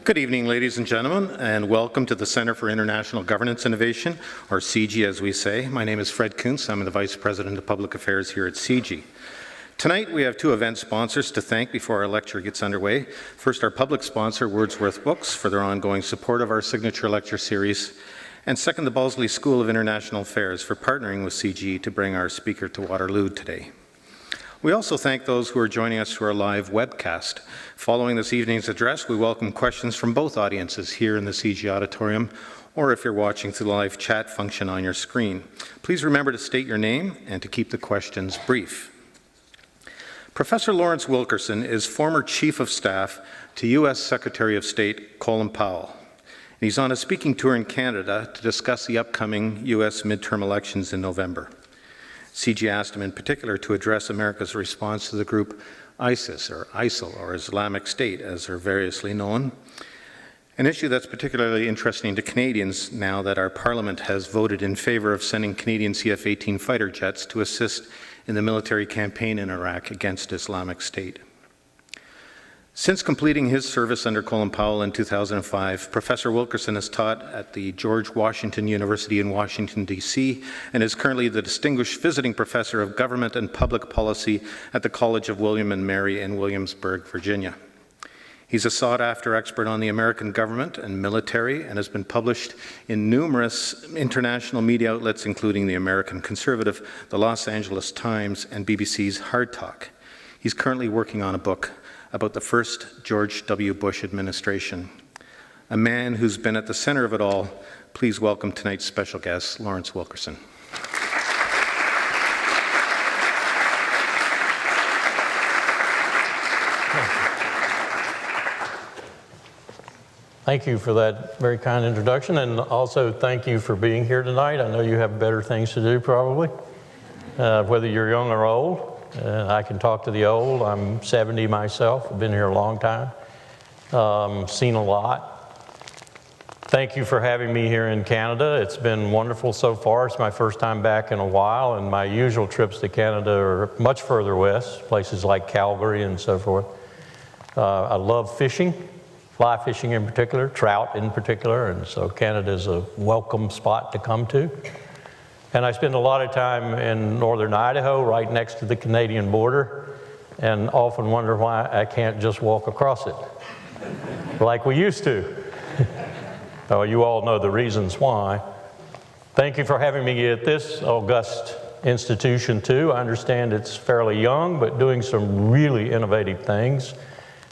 Good evening, ladies and gentlemen, and welcome to the Center for International Governance Innovation, or CIGI as we say. My name is Fred Kuntz. I'm the Vice President of Public Affairs here at CIGI. Tonight we have two event sponsors to thank before our lecture gets underway. First, our public sponsor, Wordsworth Books, for their ongoing support of our signature lecture series. And second, the Balsley School of International Affairs for partnering with CIGI to bring our speaker to Waterloo today. We also thank those who are joining us through our live webcast. Following this evening's address, we welcome questions from both audiences here in the CIGI auditorium, or if you're watching through the live chat function on your screen. Please remember to state your name and to keep the questions brief. Professor Lawrence Wilkerson is former Chief of Staff to U.S. Secretary of State Colin Powell. He's on a speaking tour in Canada to discuss the upcoming U.S. midterm elections in November. CIGI asked him in particular to address America's response to the group ISIS, or ISIL, or Islamic State, as they're variously known. An issue that's particularly interesting to Canadians now that our Parliament has voted in favor of sending Canadian CF-18 fighter jets to assist in the military campaign in Iraq against Islamic State. Since completing his service under Colin Powell in 2005, Professor Wilkerson has taught at the George Washington University in Washington, D.C., and is currently the Distinguished Visiting Professor of Government and Public Policy at the College of William and Mary in Williamsburg, Virginia. He's a sought-after expert on the American government and military and has been published in numerous international media outlets, including the American Conservative, the Los Angeles Times, and BBC's Hard Talk. He's currently working on a book about the first George W. Bush administration. A man who's been at the center of it all. Please welcome tonight's special guest, Lawrence Wilkerson. Thank you for that very kind introduction, and also thank you for being here tonight. I know you have better things to do probably, whether you're young or old. I can talk to the old. I'm 70 myself. I've been here a long time, seen a lot. Thank you for having me here in Canada. It's been wonderful so far. It's my first time back in a while, and my usual trips to Canada are much further west, places like Calgary and so forth. I love fishing, fly fishing in particular, trout in particular, and so Canada is a welcome spot to come to. And I spend a lot of time in northern Idaho, right next to the Canadian border, and often wonder why I can't just walk across it like we used to. Oh, you all know the reasons why. Thank you for having me at this august institution too. I understand it's fairly young, but doing some really innovative things.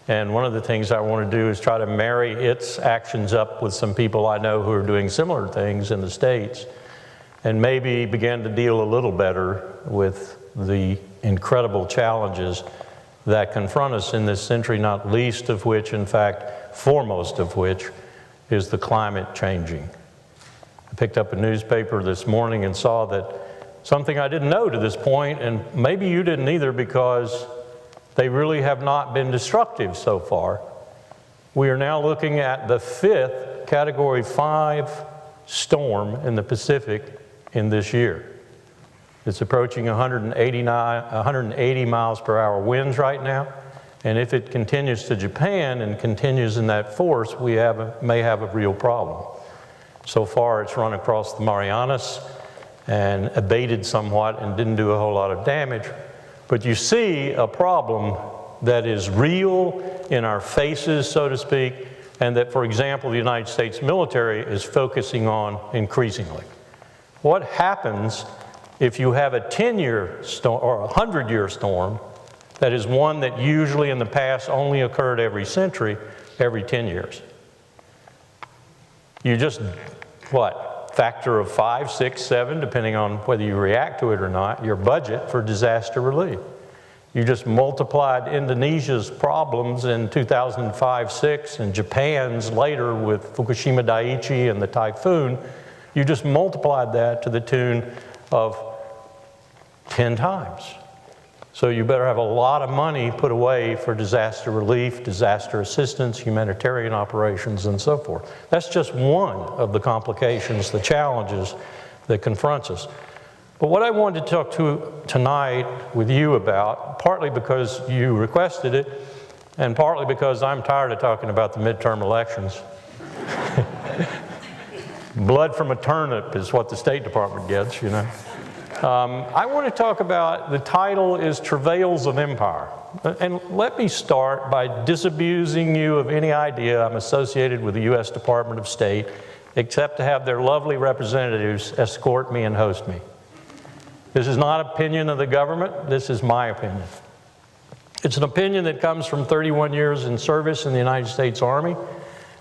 And one of the things I want to do is try to marry its actions up with some people I know who are doing similar things in the States, and maybe begin to deal a little better with the incredible challenges that confront us in this century, not least of which, in fact, foremost of which, is the climate changing. I picked up a newspaper this morning and saw that something I didn't know to this point, and maybe you didn't either because they really have not been destructive so far. We are now looking at the 5th Category 5 storm in the Pacific in this year. It's approaching 180 miles per hour winds right now, and if it continues to Japan and continues in that force, we may have a real problem. So far it's run across the Marianas and abated somewhat and didn't do a whole lot of damage, but you see a problem that is real in our faces, so to speak, and that, for example, the United States military is focusing on increasingly. What happens if you have a 10-year storm or a 100-year storm that is one that usually in the past only occurred every century, every 10 years? You just, factor of 5, 6, 7, depending on whether you react to it or not, your budget for disaster relief. You just multiplied Indonesia's problems in 2005-06 and Japan's later with Fukushima Daiichi and the typhoon. You just multiplied that to the tune of 10 times. So you better have a lot of money put away for disaster relief, disaster assistance, humanitarian operations, and so forth. That's just one of the complications, the challenges that confronts us. But what I wanted to talk to tonight with you about, partly because you requested it, and partly because I'm tired of talking about the midterm elections. Blood from a turnip is what the State Department gets, you know. I want to talk about, the title is Travails of Empire. And let me start by disabusing you of any idea I'm associated with the U.S. Department of State, except to have their lovely representatives escort me and host me. This is not opinion of the government, this is my opinion. It's an opinion that comes from 31 years in service in the United States Army.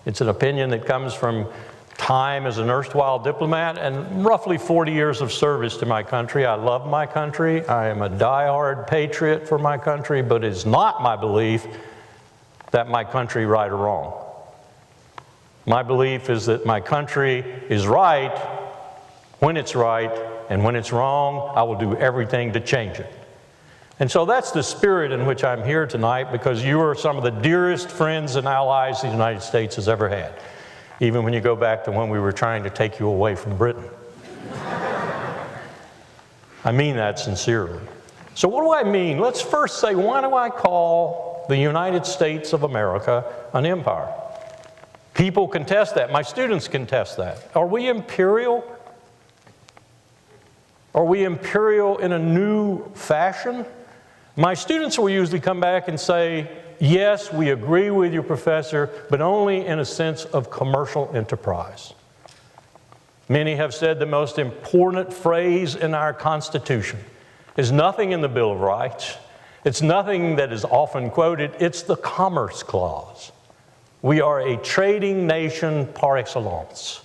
It's an opinion that comes from time as an erstwhile diplomat and roughly 40 years of service to my country. I love my country. I am a diehard patriot for my country, but it's not my belief that my country right or wrong. My belief is that my country is right when it's right, and when it's wrong, I will do everything to change it. And so that's the spirit in which I'm here tonight, because you are some of the dearest friends and allies the United States has ever had, even when you go back to when we were trying to take you away from Britain. I mean that sincerely. So what do I mean? Let's first say, why do I call the United States of America an empire? People contest that. My students contest that. Are we imperial? Are we imperial in a new fashion? My students will usually come back and say, yes, we agree with you, Professor, but only in a sense of commercial enterprise. Many have said the most important phrase in our Constitution is nothing in the Bill of Rights. It's nothing that is often quoted. It's the Commerce Clause. We are a trading nation par excellence.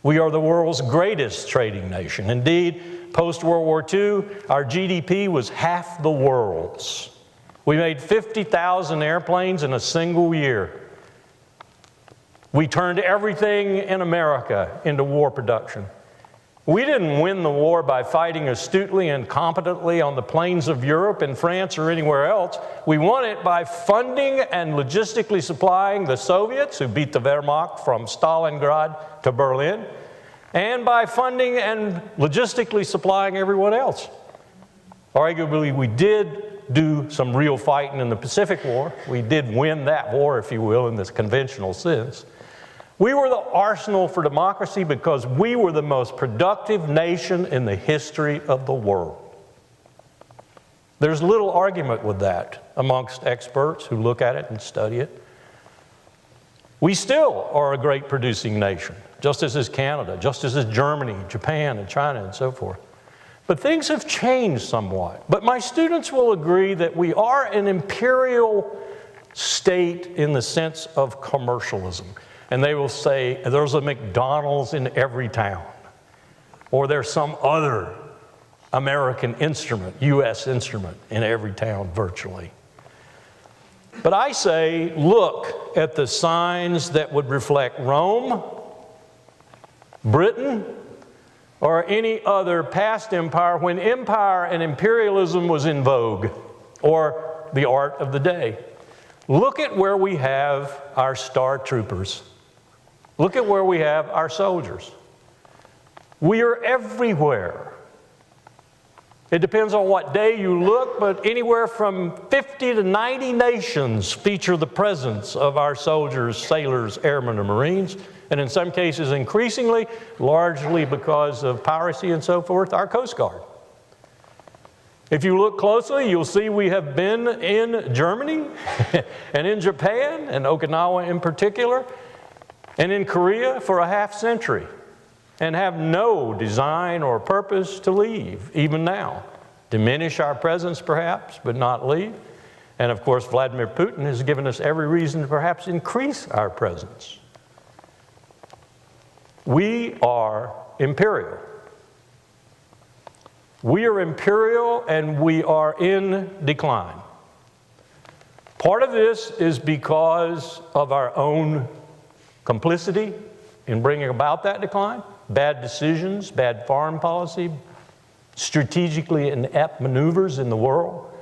We are the world's greatest trading nation. Indeed, post-World War II, our GDP was half the world's. We made 50,000 airplanes in a single year. We turned everything in America into war production. We didn't win the war by fighting astutely and competently on the plains of Europe and France or anywhere else. We won it by funding and logistically supplying the Soviets, who beat the Wehrmacht from Stalingrad to Berlin, and by funding and logistically supplying everyone else. Arguably, we did do some real fighting in the Pacific War. We did win that war, if you will, in this conventional sense. We were the arsenal for democracy because we were the most productive nation in the history of the world. There's little argument with that amongst experts who look at it and study it. We still are a great producing nation, just as is Canada, just as is Germany, Japan, and China, and so forth. But things have changed somewhat. But my students will agree that we are an imperial state in the sense of commercialism. And they will say, there's a McDonald's in every town. Or there's some other American instrument, U.S. instrument, in every town virtually. But I say, look at the signs that would reflect Rome, Britain, or any other past empire when empire and imperialism was in vogue, or the art of the day. Look at where we have our star troopers. Look at where we have our soldiers. We are everywhere. It depends on what day you look, but anywhere from 50 to 90 nations feature the presence of our soldiers, sailors, airmen, and Marines, and in some cases increasingly, largely because of piracy and so forth, our Coast Guard. If you look closely, you'll see we have been in Germany and in Japan, and Okinawa in particular, and in Korea for a half century, and have no design or purpose to leave, even now. Diminish our presence, perhaps, but not leave. And of course, Vladimir Putin has given us every reason to perhaps increase our presence. We are imperial. We are imperial, and we are in decline. Part of this is because of our own complicity in bringing about that decline, bad decisions, bad foreign policy, strategically inept maneuvers in the world.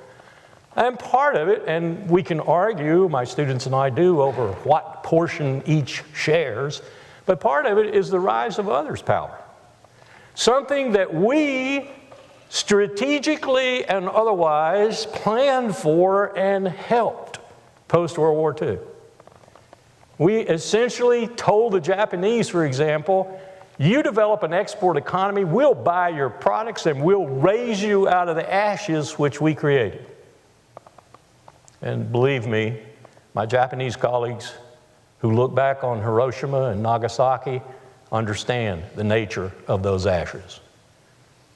And part of it, and we can argue, my students and I do, over what portion each shares, but part of it is the rise of others' power. Something that we strategically and otherwise planned for and helped post-World War II. We essentially told the Japanese, for example, you develop an export economy, we'll buy your products and we'll raise you out of the ashes which we created. And believe me, my Japanese colleagues who look back on Hiroshima and Nagasaki understand the nature of those ashes.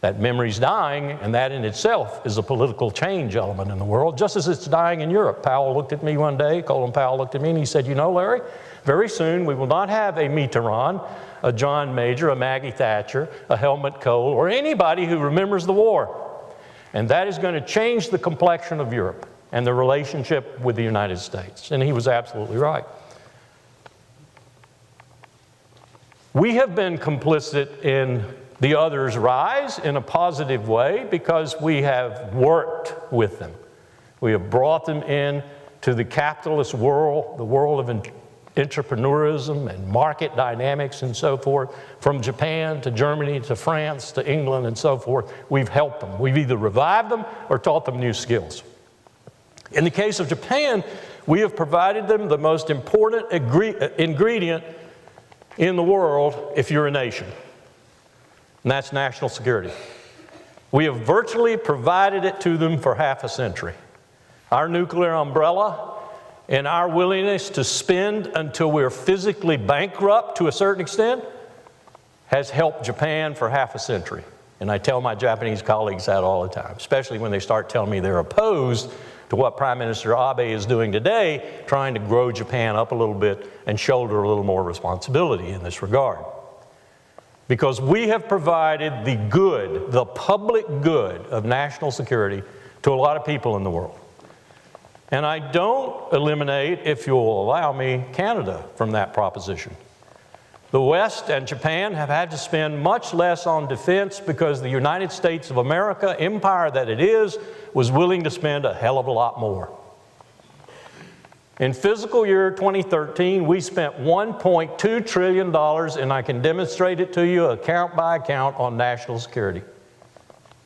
That memory's dying, and that in itself is a political change element in the world, just as it's dying in Europe. Powell looked at me one day, Colin Powell looked at me, and he said, you know, Larry, very soon we will not have a Mitterrand, a John Major, a Maggie Thatcher, a Helmut Kohl, or anybody who remembers the war. And that is going to change the complexion of Europe and the relationship with the United States. And he was absolutely right. We have been complicit in the others' rise in a positive way because we have worked with them. We have brought them in to the capitalist world, the world of entrepreneurism and market dynamics and so forth. From Japan to Germany to France to England and so forth, we've helped them. We've either revived them or taught them new skills. In the case of Japan, we have provided them the most important ingredient in the world if you're a nation, and that's national security. We have virtually provided it to them for half a century. Our nuclear umbrella and our willingness to spend until we're physically bankrupt to a certain extent has helped Japan for half a century. And I tell my Japanese colleagues that all the time, especially when they start telling me they're opposed to what Prime Minister Abe is doing today, trying to grow Japan up a little bit and shoulder a little more responsibility in this regard. Because we have provided the good, the public good of national security to a lot of people in the world. And I don't eliminate, if you'll allow me, Canada from that proposition. The West and Japan have had to spend much less on defense because the United States of America, empire that it is, was willing to spend a hell of a lot more. In fiscal year 2013, we spent $1.2 trillion, and I can demonstrate it to you account by account on national security.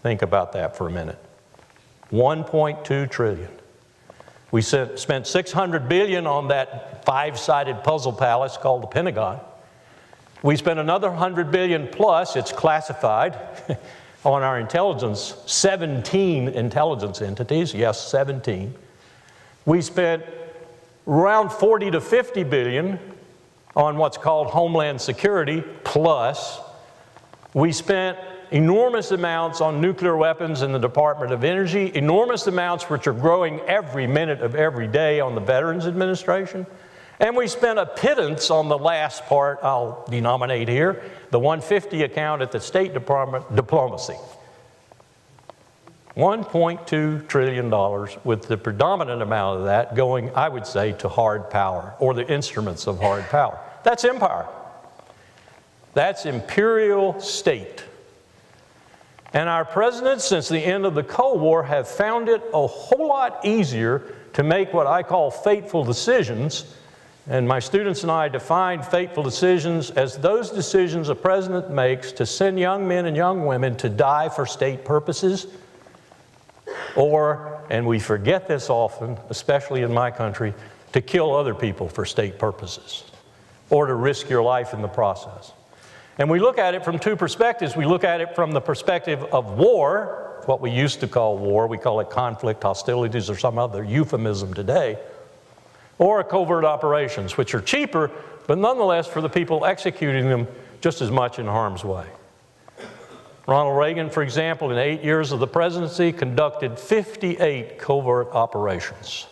Think about that for a minute. $1.2 trillion. We spent $600 billion on that five-sided puzzle palace called the Pentagon. We spent another $100 billion plus, it's classified, on our intelligence, 17 intelligence entities, yes, 17. We spent around 40 to 50 billion on what's called Homeland Security plus. We spent enormous amounts on nuclear weapons in the Department of Energy, enormous amounts which are growing every minute of every day on the Veterans Administration. And we spent a pittance on the last part I'll denominate here, the 150 account at the State Department diplomacy. $1.2 trillion with the predominant amount of that going, I would say, to hard power or the instruments of hard power. That's empire. That's imperial state. And our presidents, since the end of the Cold War, have found it a whole lot easier to make what I call fateful decisions. And my students and I define fateful decisions as those decisions a president makes to send young men and young women to die for state purposes, or, and we forget this often, especially in my country, to kill other people for state purposes, or to risk your life in the process. And we look at it from two perspectives. We look at it from the perspective of war, what we used to call war, we call it conflict, hostilities, or some other euphemism today, or covert operations, which are cheaper, but nonetheless for the people executing them just as much in harm's way. Ronald Reagan, for example, in 8 years of the presidency, conducted 58 covert operations,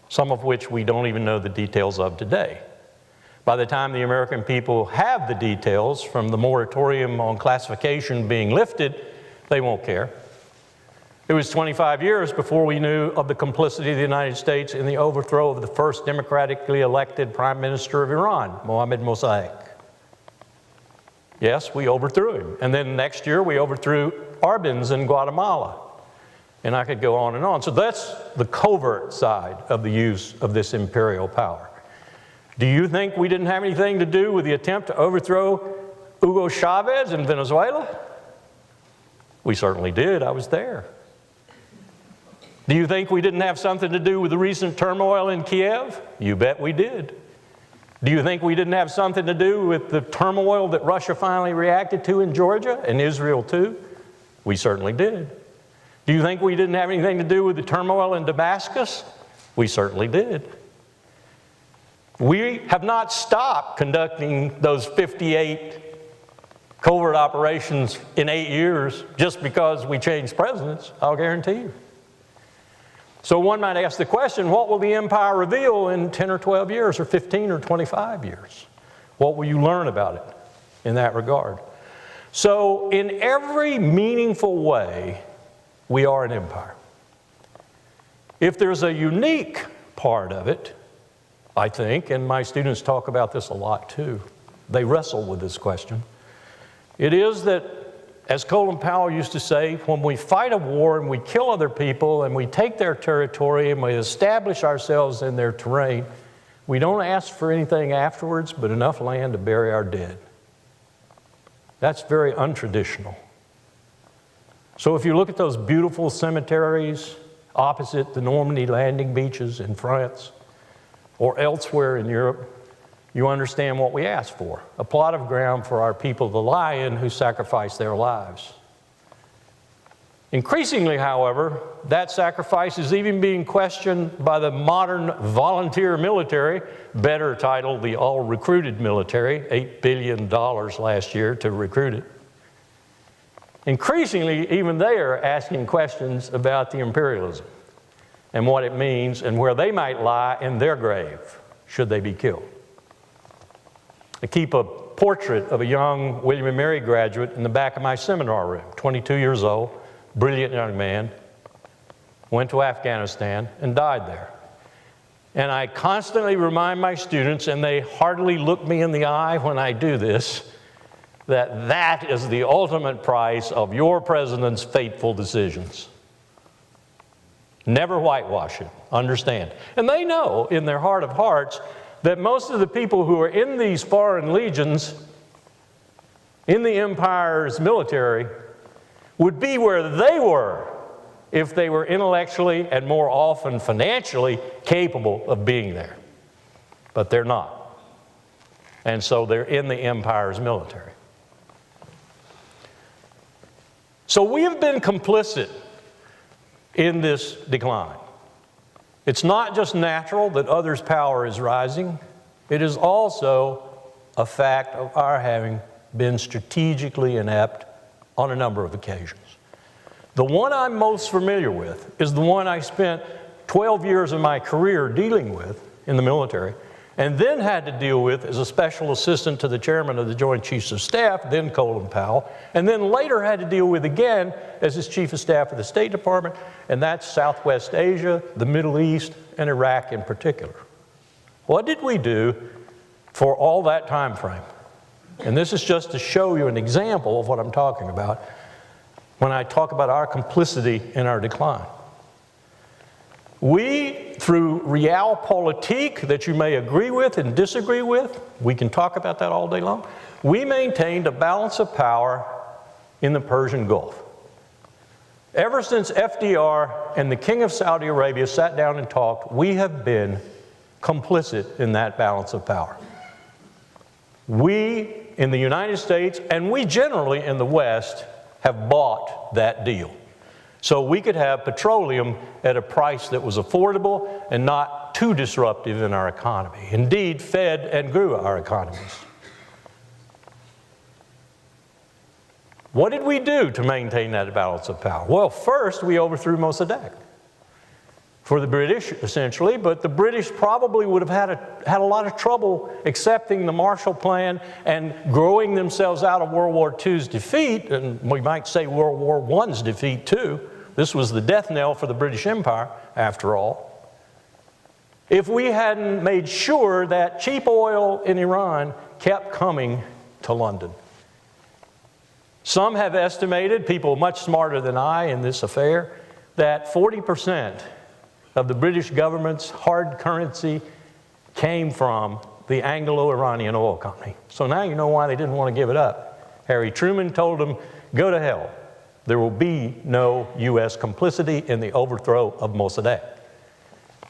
some of which we don't even know the details of today. By the time the American people have the details from the moratorium on classification being lifted, they won't care. It was 25 years before we knew of the complicity of the United States in the overthrow of the first democratically elected Prime Minister of Iran, Mohammad Mossadegh. Yes, we overthrew him. And then next year we overthrew Arbenz in Guatemala. And I could go on and on. So that's the covert side of the use of this imperial power. Do you think we didn't have anything to do with the attempt to overthrow Hugo Chavez in Venezuela? We certainly did. I was there. Do you think we didn't have something to do with the recent turmoil in Kiev? You bet we did. Do you think we didn't have something to do with the turmoil that Russia finally reacted to in Georgia and Israel too? We certainly did. Do you think we didn't have anything to do with the turmoil in Damascus? We certainly did. We have not stopped conducting those 58 covert operations in 8 years just because we changed presidents, I'll guarantee you. So one might ask the question, what will the empire reveal in 10 or 12 years or 15 or 25 years? What will you learn about it in that regard? So in every meaningful way, we are an empire. If there's a unique part of it, I think, and my students talk about this a lot too, they wrestle with this question, it is that, as Colin Powell used to say, when we fight a war and we kill other people and we take their territory and we establish ourselves in their terrain, we don't ask for anything afterwards but enough land to bury our dead. That's very untraditional. So if you look at those beautiful cemeteries opposite the Normandy landing beaches in France or elsewhere in Europe, you understand what we ask for: a plot of ground for our people to lie in who sacrificed their lives. Increasingly, however, that sacrifice is even being questioned by the modern volunteer military, better titled the all-recruited military, $8 billion last year to recruit it. Increasingly, even they are asking questions about the imperialism and what it means and where they might lie in their grave should they be killed. I keep a portrait of a young William & Mary graduate in the back of my seminar room, 22 years old, brilliant young man, went to Afghanistan and died there. And I constantly remind my students, and they hardly look me in the eye when I do this, that that is the ultimate price of your president's fateful decisions. Never whitewash it, understand. And they know in their heart of hearts that most of the people who are in these foreign legions, in the empire's military, would be where they were if they were intellectually and more often financially capable of being there. But they're not. And so they're in the empire's military. So we have been complicit in this decline. It's not just natural that others' power is rising. It is also a fact of our having been strategically inept on a number of occasions. The one I'm most familiar with is the one I spent 12 years of my career dealing with in the military, and then had to deal with as a special assistant to the chairman of the Joint Chiefs of Staff, then Colin Powell, and then later had to deal with again as his Chief of Staff of the State Department, and that's Southwest Asia, the Middle East, and Iraq in particular. What did we do for all that time frame? And this is just to show you an example of what I'm talking about when I talk about our complicity in our decline. We, through realpolitik that you may agree with and disagree with, we can talk about that all day long, we maintained a balance of power in the Persian Gulf. Ever since FDR and the King of Saudi Arabia sat down and talked, we have been complicit in that balance of power. We in the United States, and we generally in the West, have bought that deal. So we could have petroleum at a price that was affordable and not too disruptive in our economy. Indeed, fed and grew our economies. What did we do to maintain that balance of power? Well, first, we overthrew Mossadegh for the British, essentially, but the British probably would have had a lot of trouble accepting the Marshall Plan and growing themselves out of World War II's defeat, and we might say World War I's defeat too. This was the death knell for the British Empire, after all. If we hadn't made sure that cheap oil in Iran kept coming to London. Some have estimated, people much smarter than I in this affair, that 40% of the British government's hard currency came from the Anglo-Iranian Oil Company. So now you know why they didn't want to give it up. Harry Truman told them, go to hell. there will be no U.S. complicity in the overthrow of Mossadegh.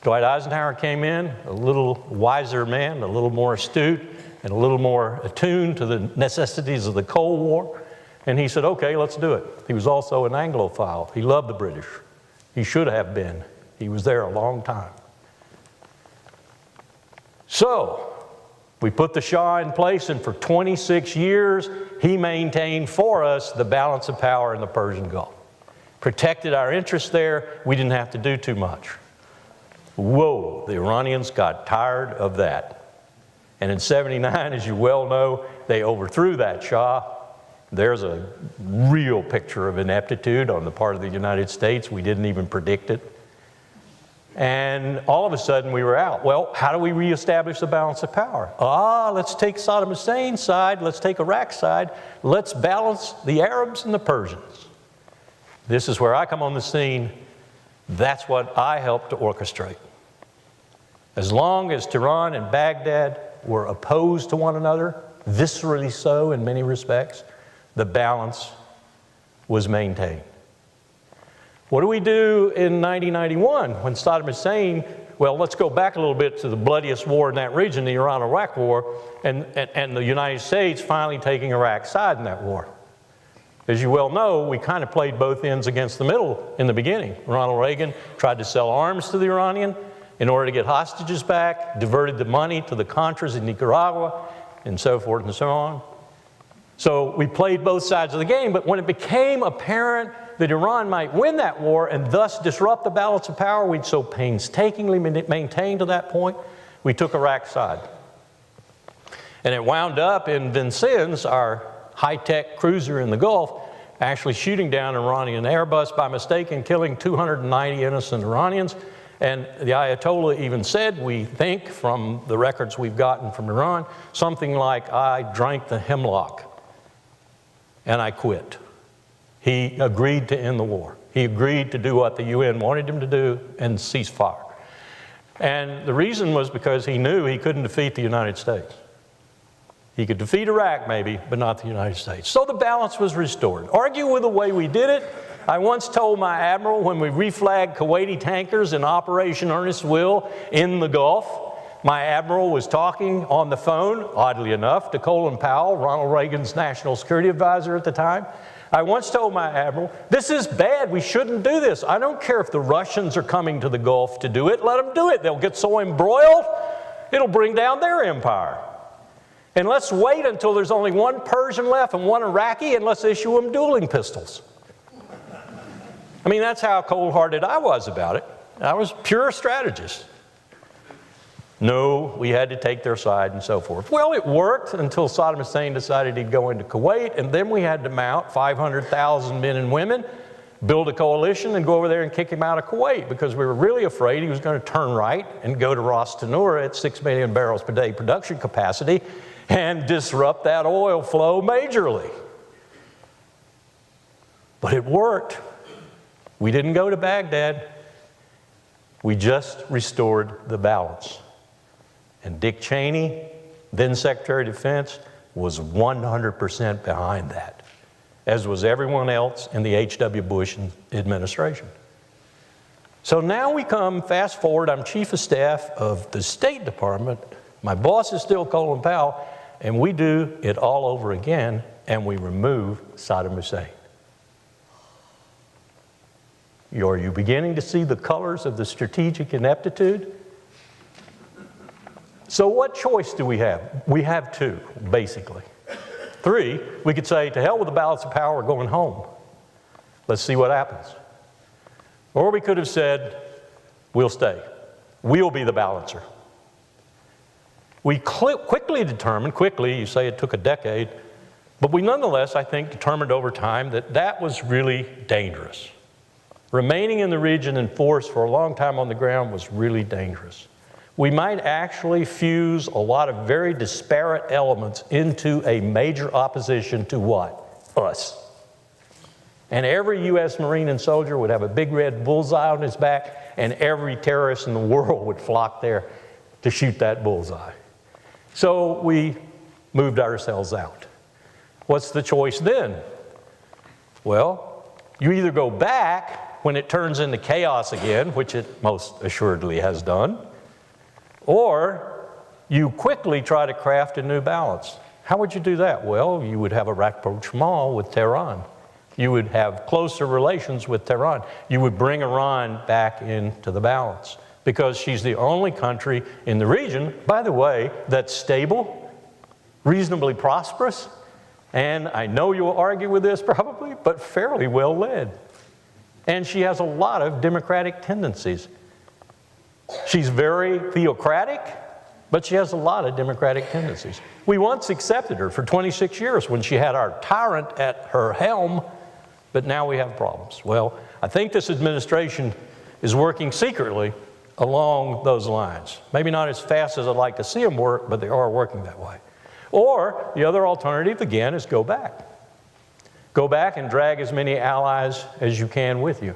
Dwight Eisenhower came in, a little wiser man, a little more astute, and a little more attuned to the necessities of the Cold War. And he said, okay, let's do it. He was also an Anglophile. He loved the British. He should have been. He was there a long time. So, we put the Shah in place, and for 26 years, he maintained for us the balance of power in the Persian Gulf. Protected our interests there. We didn't have to do too much. Whoa, the Iranians got tired of that. And in '79, as you well know, they overthrew that Shah. There's a real picture of ineptitude on the part of the United States. We didn't even predict it. And all of a sudden we were out. Well, how do we reestablish the balance of power? Let's take Saddam Hussein's side, let's take Iraq's side, let's balance the Arabs and the Persians. This is where I come on the scene. That's what I helped to orchestrate. As long as Tehran and Baghdad were opposed to one another, viscerally so in many respects, the balance was maintained. What do we do in 1991 when Saddam Hussein, well, let's go back a little bit to the bloodiest war in that region, the Iran-Iraq War, and the United States finally taking Iraq's side in that war. As you well know, we kind of played both ends against the middle in the beginning. Ronald Reagan tried to sell arms to the Iranian in order to get hostages back, diverted the money to the Contras in Nicaragua, and so forth and so on. So we played both sides of the game, but when it became apparent that Iran might win that war and thus disrupt the balance of power we'd so painstakingly maintained to that point, we took Iraq's side. And it wound up in Vincennes, our high-tech cruiser in the Gulf, actually shooting down an Iranian Airbus by mistake and killing 290 innocent Iranians. And the Ayatollah even said, we think from the records we've gotten from Iran, something like, I drank the hemlock and I quit. He agreed to end the war. He agreed to do what the UN wanted him to do and cease fire. And the reason was because he knew he couldn't defeat the United States. He could defeat Iraq maybe, but not the United States. So the balance was restored. Argue with the way we did it. I once told my admiral when we reflagged Kuwaiti tankers in Operation Earnest Will in the Gulf, my admiral was talking on the phone, oddly enough, to Colin Powell, Ronald Reagan's national security advisor at the time. I once told my admiral, this is bad, we shouldn't do this. I don't care if the Russians are coming to the Gulf to do it, let them do it. They'll get so embroiled, it'll bring down their empire. And let's wait until there's only one Persian left and one Iraqi, and let's issue them dueling pistols. I mean, that's how cold-hearted I was about it. I was pure strategist. No, we had to take their side and so forth. Well, it worked until Saddam Hussein decided he'd go into Kuwait, and then we had to mount 500,000 men and women, build a coalition, and go over there and kick him out of Kuwait because we were really afraid he was going to turn right and go to Ras Tanura at 6 million barrels per day production capacity and disrupt that oil flow majorly. But it worked. We didn't go to Baghdad. We just restored the balance. And Dick Cheney, then Secretary of Defense, was 100% behind that, as was everyone else in the H.W. Bush administration. So now we come, fast forward, I'm Chief of Staff of the State Department. My boss is still Colin Powell, and we do it all over again, and we remove Saddam Hussein. Are you beginning to see the colors of the strategic ineptitude? So what choice do we have? We have two, basically. Three, we could say, to hell with the balance of power, we're going home. Let's see what happens. Or we could have said, we'll stay. We'll be the balancer. We quickly determined, you say it took a decade, but we nonetheless, I think, determined over time that that was really dangerous. Remaining in the region in force for a long time on the ground was really dangerous. We might actually fuse a lot of very disparate elements into a major opposition to what? Us. And every U.S. Marine and soldier would have a big red bullseye on his back, and every terrorist in the world would flock there to shoot that bullseye. So we moved ourselves out. What's the choice then? Well, You either go back when it turns into chaos again, which it most assuredly has done, or you quickly try to craft a new balance. How would you do that? Well, you would have a rapprochement with Tehran. You would have closer relations with Tehran. You would bring Iran back into the balance because she's the only country in the region, by the way, that's stable, reasonably prosperous, and I know you'll argue with this probably, but fairly well led. And she has a lot of democratic tendencies. She's very theocratic, but she has a lot of democratic tendencies. We once accepted her for 26 years when she had our tyrant at her helm, but now we have problems. Well, I think this administration is working secretly along those lines. Maybe not as fast as I'd like to see them work, but they are working that way. Or the other alternative, again, is go back. Go back and drag as many allies as you can with you.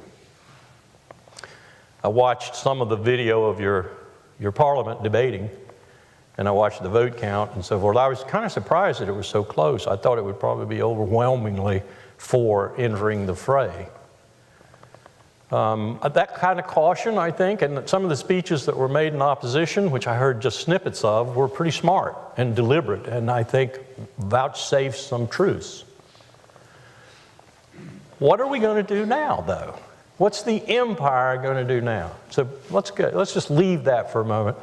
I watched some of the video of your parliament debating, and I watched the vote count and so forth. I was kind of surprised that it was so close. I thought it would probably be overwhelmingly for entering the fray. That kind of caution, I think, and some of the speeches that were made in opposition, which I heard just snippets of, were pretty smart and deliberate, and I think vouchsafed some truths. What are we going to do now, though? What's the empire going to do now? So let's just leave that for a moment.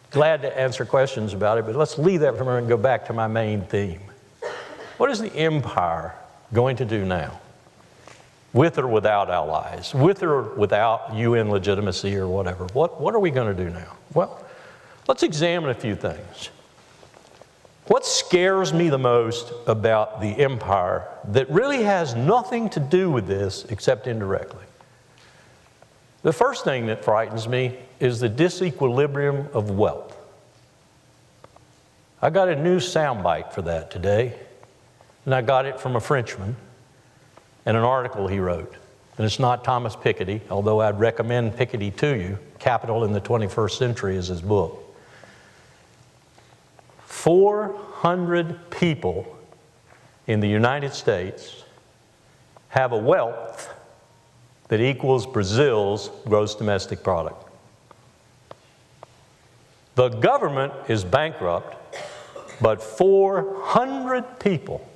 Glad to answer questions about it, but let's leave that for a moment and go back to my main theme. What is the empire going to do now? With or without allies, with or without UN legitimacy or whatever. What are we going to do now? Well, let's examine a few things. What scares me the most about the empire that really has nothing to do with this except indirectly? The first thing that frightens me is the disequilibrium of wealth. I got a new soundbite for that today, and I got it from a Frenchman and an article he wrote. And it's not Thomas Piketty, although I'd recommend Piketty to you. Capital in the 21st Century is his book. 400 people in the United States have a wealth that equals Brazil's gross domestic product. The government is bankrupt, but 400 people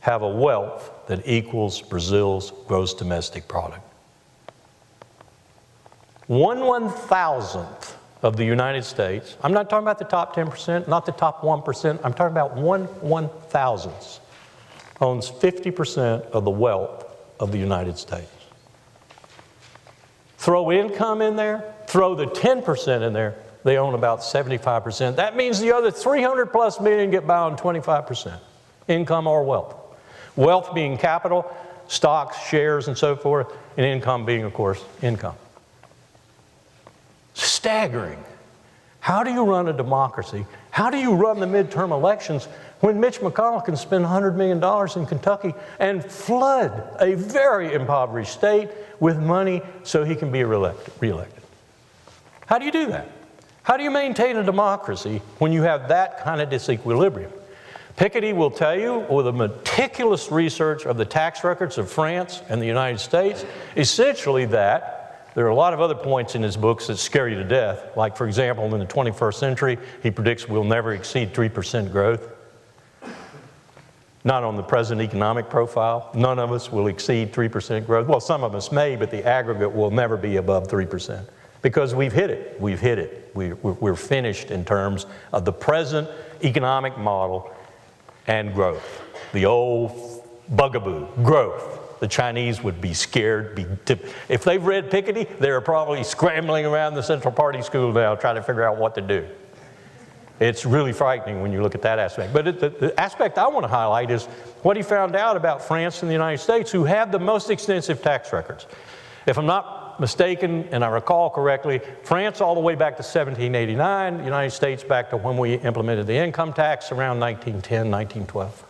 have a wealth that equals Brazil's gross domestic product. 1/1000th of the United States, I'm not talking about the top 10%, not the top 1%, I'm talking about 1/1000th owns 50% of the wealth of the United States. Throw income in there, throw the 10% in there, they own about 75%. That means the other 300 plus million get by on 25%, income or wealth. Wealth being capital, stocks, shares, and so forth, and income being, of course, income. Staggering. How do you run a democracy? How do you run the midterm elections when Mitch McConnell can spend $100 million in Kentucky and flood a very impoverished state with money so he can be reelected? How do you do that? How do you maintain a democracy when you have that kind of disequilibrium? Piketty will tell you, with a meticulous research of the tax records of France and the United States, essentially that there are a lot of other points in his books that scare you to death. Like, for example, in the 21st century, he predicts we'll never exceed 3% growth. Not on the present economic profile. None of us will exceed 3% growth. Well, some of us may, but the aggregate will never be above 3%. Because we've hit it. We've hit it. We're finished in terms of the present economic model and growth. The old bugaboo, growth. The Chinese would be scared. If they've read Piketty, they're probably scrambling around the Central Party School now trying to figure out what to do. It's really frightening when you look at that aspect. But the aspect I want to highlight is what he found out about France and the United States, who have the most extensive tax records. If I'm not mistaken, and I recall correctly, France all the way back to 1789, the United States back to when we implemented the income tax around 1910, 1912.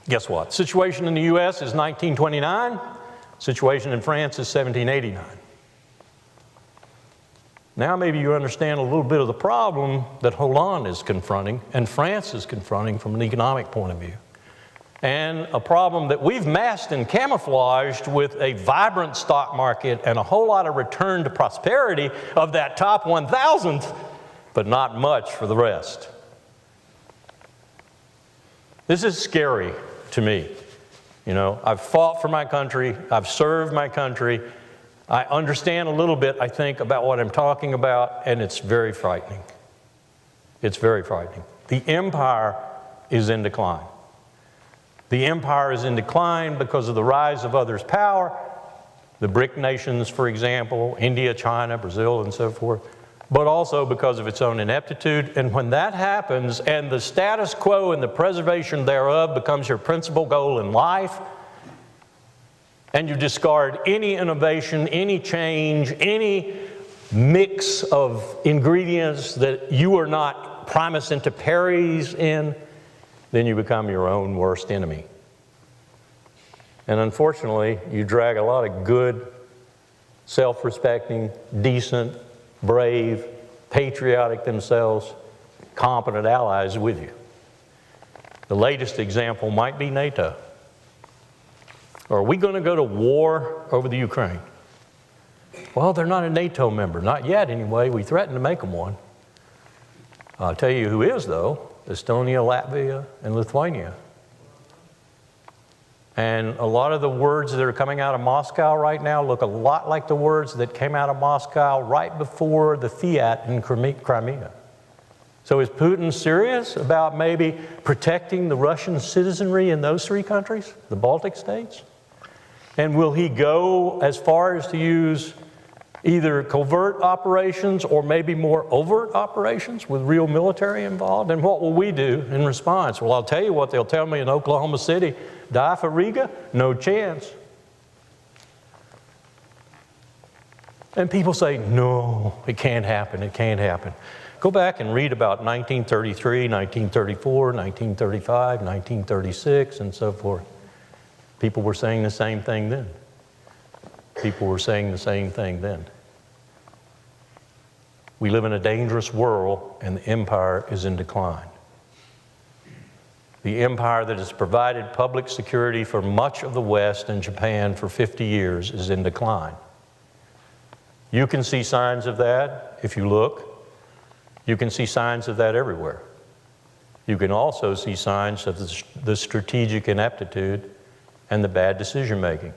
Guess what? Situation in the U.S. is 1929. Situation in France is 1789. Now maybe you understand a little bit of the problem that Hollande is confronting and France is confronting from an economic point of view. and a problem that we've masked and camouflaged with a vibrant stock market and a whole lot of return to prosperity of that top 1,000th, but not much for the rest. This is scary to me. You know, I've fought for my country, I've served my country, I understand a little bit, I think, about what I'm talking about, and it's very frightening. It's very frightening. The empire is in decline. The empire is in decline because of the rise of others' power, the BRIC nations, for example, India, China, Brazil, and so forth, but also because of its own ineptitude. And when that happens, and the status quo and the preservation thereof becomes your principal goal in life, and you discard any innovation, any change, any mix of ingredients that you are not primus inter pares in, then you become your own worst enemy. And unfortunately, you drag a lot of good, self-respecting, decent, brave, patriotic themselves, competent allies with you. The latest example might be NATO. Are we going to go to war over the Ukraine? Well, they're not a NATO member, not yet anyway. We threatened to make them one. I'll tell you who is, though: Estonia, Latvia, and Lithuania. And a lot of the words that are coming out of Moscow right now look a lot like the words that came out of Moscow right before the fiat in Crimea. So is Putin serious about maybe protecting the Russian citizenry in those three countries, the Baltic states? And will he go as far as to use either covert operations or maybe more overt operations with real military involved? And what will we do in response? Well, I'll tell you what they'll tell me in Oklahoma City: die for Riga? No chance. And people say, no, it can't happen, it can't happen. Go back and read about 1933, 1934, 1935, 1936, and so forth. People were saying the same thing then. People were saying the same thing then. We live in a dangerous world, and the empire is in decline. The empire that has provided public security for much of the West and Japan for 50 years is in decline. You can see signs of that if you look. You can see signs of that everywhere. You can also see signs of the strategic ineptitude and the bad decision making.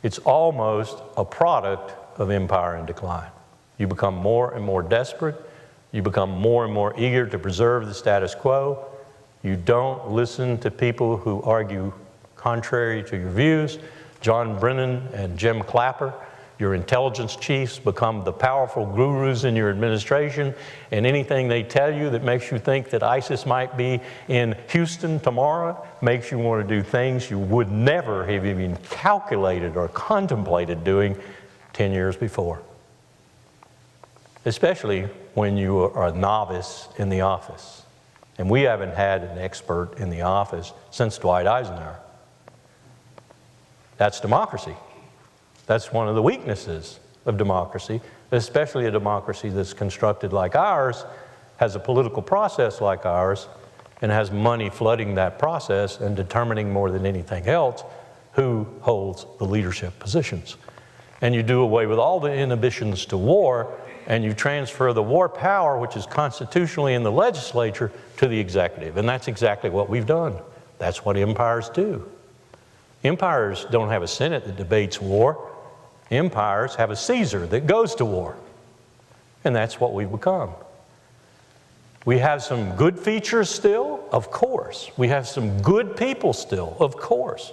It's almost a product of empire in decline. You become more and more desperate. You become more and more eager to preserve the status quo. You don't listen to people who argue contrary to your views. John Brennan and Jim Clapper, your intelligence chiefs, become the powerful gurus in your administration, and anything they tell you that makes you think that ISIS might be in Houston tomorrow makes you want to do things you would never have even calculated or contemplated doing 10 years before. Especially when you are a novice in the office. And we haven't had an expert in the office since Dwight Eisenhower. That's democracy. That's one of the weaknesses of democracy, especially a democracy that's constructed like ours, has a political process like ours, and has money flooding that process and determining more than anything else who holds the leadership positions. And you do away with all the inhibitions to war, and you transfer the war power, which is constitutionally in the legislature, to the executive. And that's exactly what we've done. That's what empires do. Empires don't have a Senate that debates war. Empires have a Caesar that goes to war. And that's what we've become. We have some good features still, of course. We have some good people still, of course.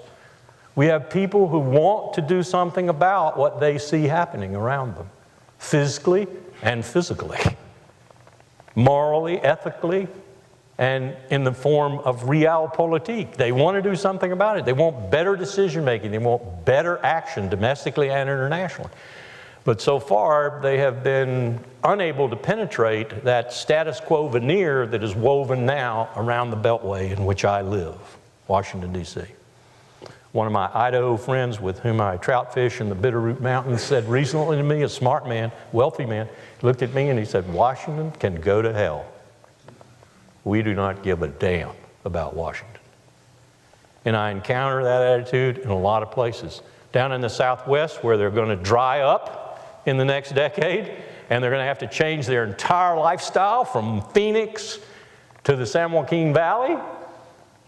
We have people who want to do something about what they see happening around them, physically and physically, morally, ethically, and in the form of realpolitik. They want to do something about it. They want better decision making. They want better action domestically and internationally. But so far, they have been unable to penetrate that status quo veneer that is woven now around the beltway in which I live, Washington, D.C. One of my Idaho friends with whom I trout fish in the Bitterroot Mountains said recently to me, a smart man, wealthy man, looked at me and he said, Washington can go to hell. We do not give a damn about Washington. And I encounter that attitude in a lot of places. Down in the Southwest, where they're going to dry up in the next decade, and they're going to have to change their entire lifestyle from Phoenix to the San Joaquin Valley,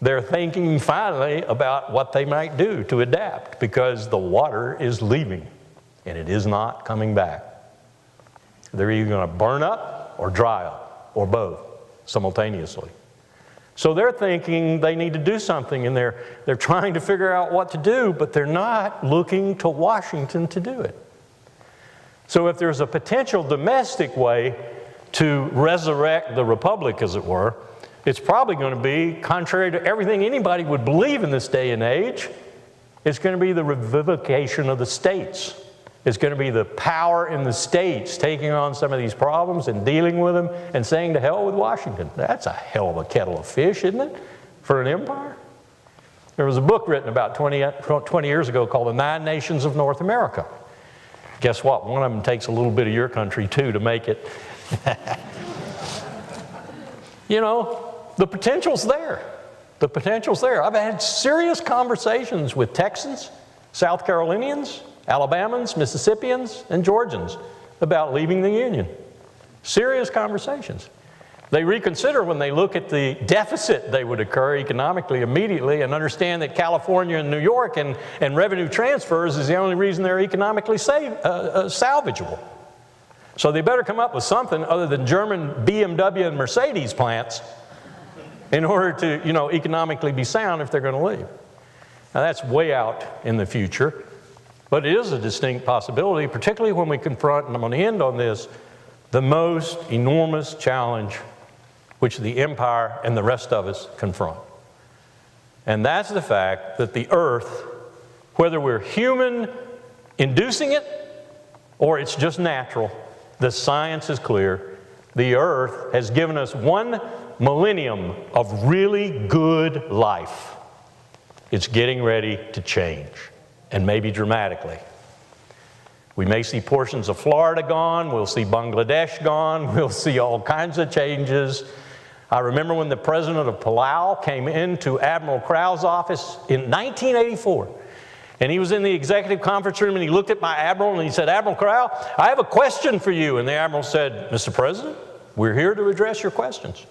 they're thinking finally about what they might do to adapt, because the water is leaving and it is not coming back. They're either going to burn up or dry up, or both simultaneously. So they're thinking they need to do something, and they're trying to figure out what to do, but they're not looking to Washington to do it. So if there's a potential domestic way to resurrect the republic, as it were, it's probably going to be, contrary to everything anybody would believe in this day and age, it's going to be the revivification of the states. It's going to be the power in the states taking on some of these problems and dealing with them and saying to hell with Washington. That's a hell of a kettle of fish, isn't it, for an empire? There was a book written about 20 years ago called The 9 Nations of North America. Guess what? One of them takes a little bit of your country, too, to make it. You know, the potential's there. The potential's there. I've had serious conversations with Texans, South Carolinians, Alabamans, Mississippians, and Georgians about leaving the Union. Serious conversations. They reconsider when they look at the deficit they would occur economically immediately and understand that California and New York and revenue transfers is the only reason they're economically salvageable. So they better come up with something other than German BMW and Mercedes plants in order to, you know, economically be sound if they're going to leave. Now that's way out in the future, but it is a distinct possibility, particularly when we confront, and I'm going to end on this, the most enormous challenge which the empire and the rest of us confront. And that's the fact that the earth, whether we're human inducing it or it's just natural, the science is clear. The earth has given us 1 millennium of really good life. It's getting ready to change, and maybe dramatically. We may see portions of Florida gone, we'll see Bangladesh gone, we'll see all kinds of changes. I remember when the president of Palau came into Admiral Crowell's office in 1984, and he was in the executive conference room, and he looked at my admiral and he said, "Admiral Crowell, I have a question for you." And the admiral said, "Mr. President, we're here to address your questions."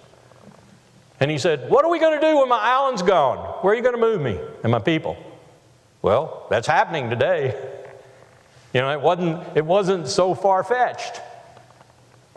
And he said, "What are we going to do when my island's gone? Where are you going to move me and my people?" Well, that's happening today. You know, it wasn't so far-fetched.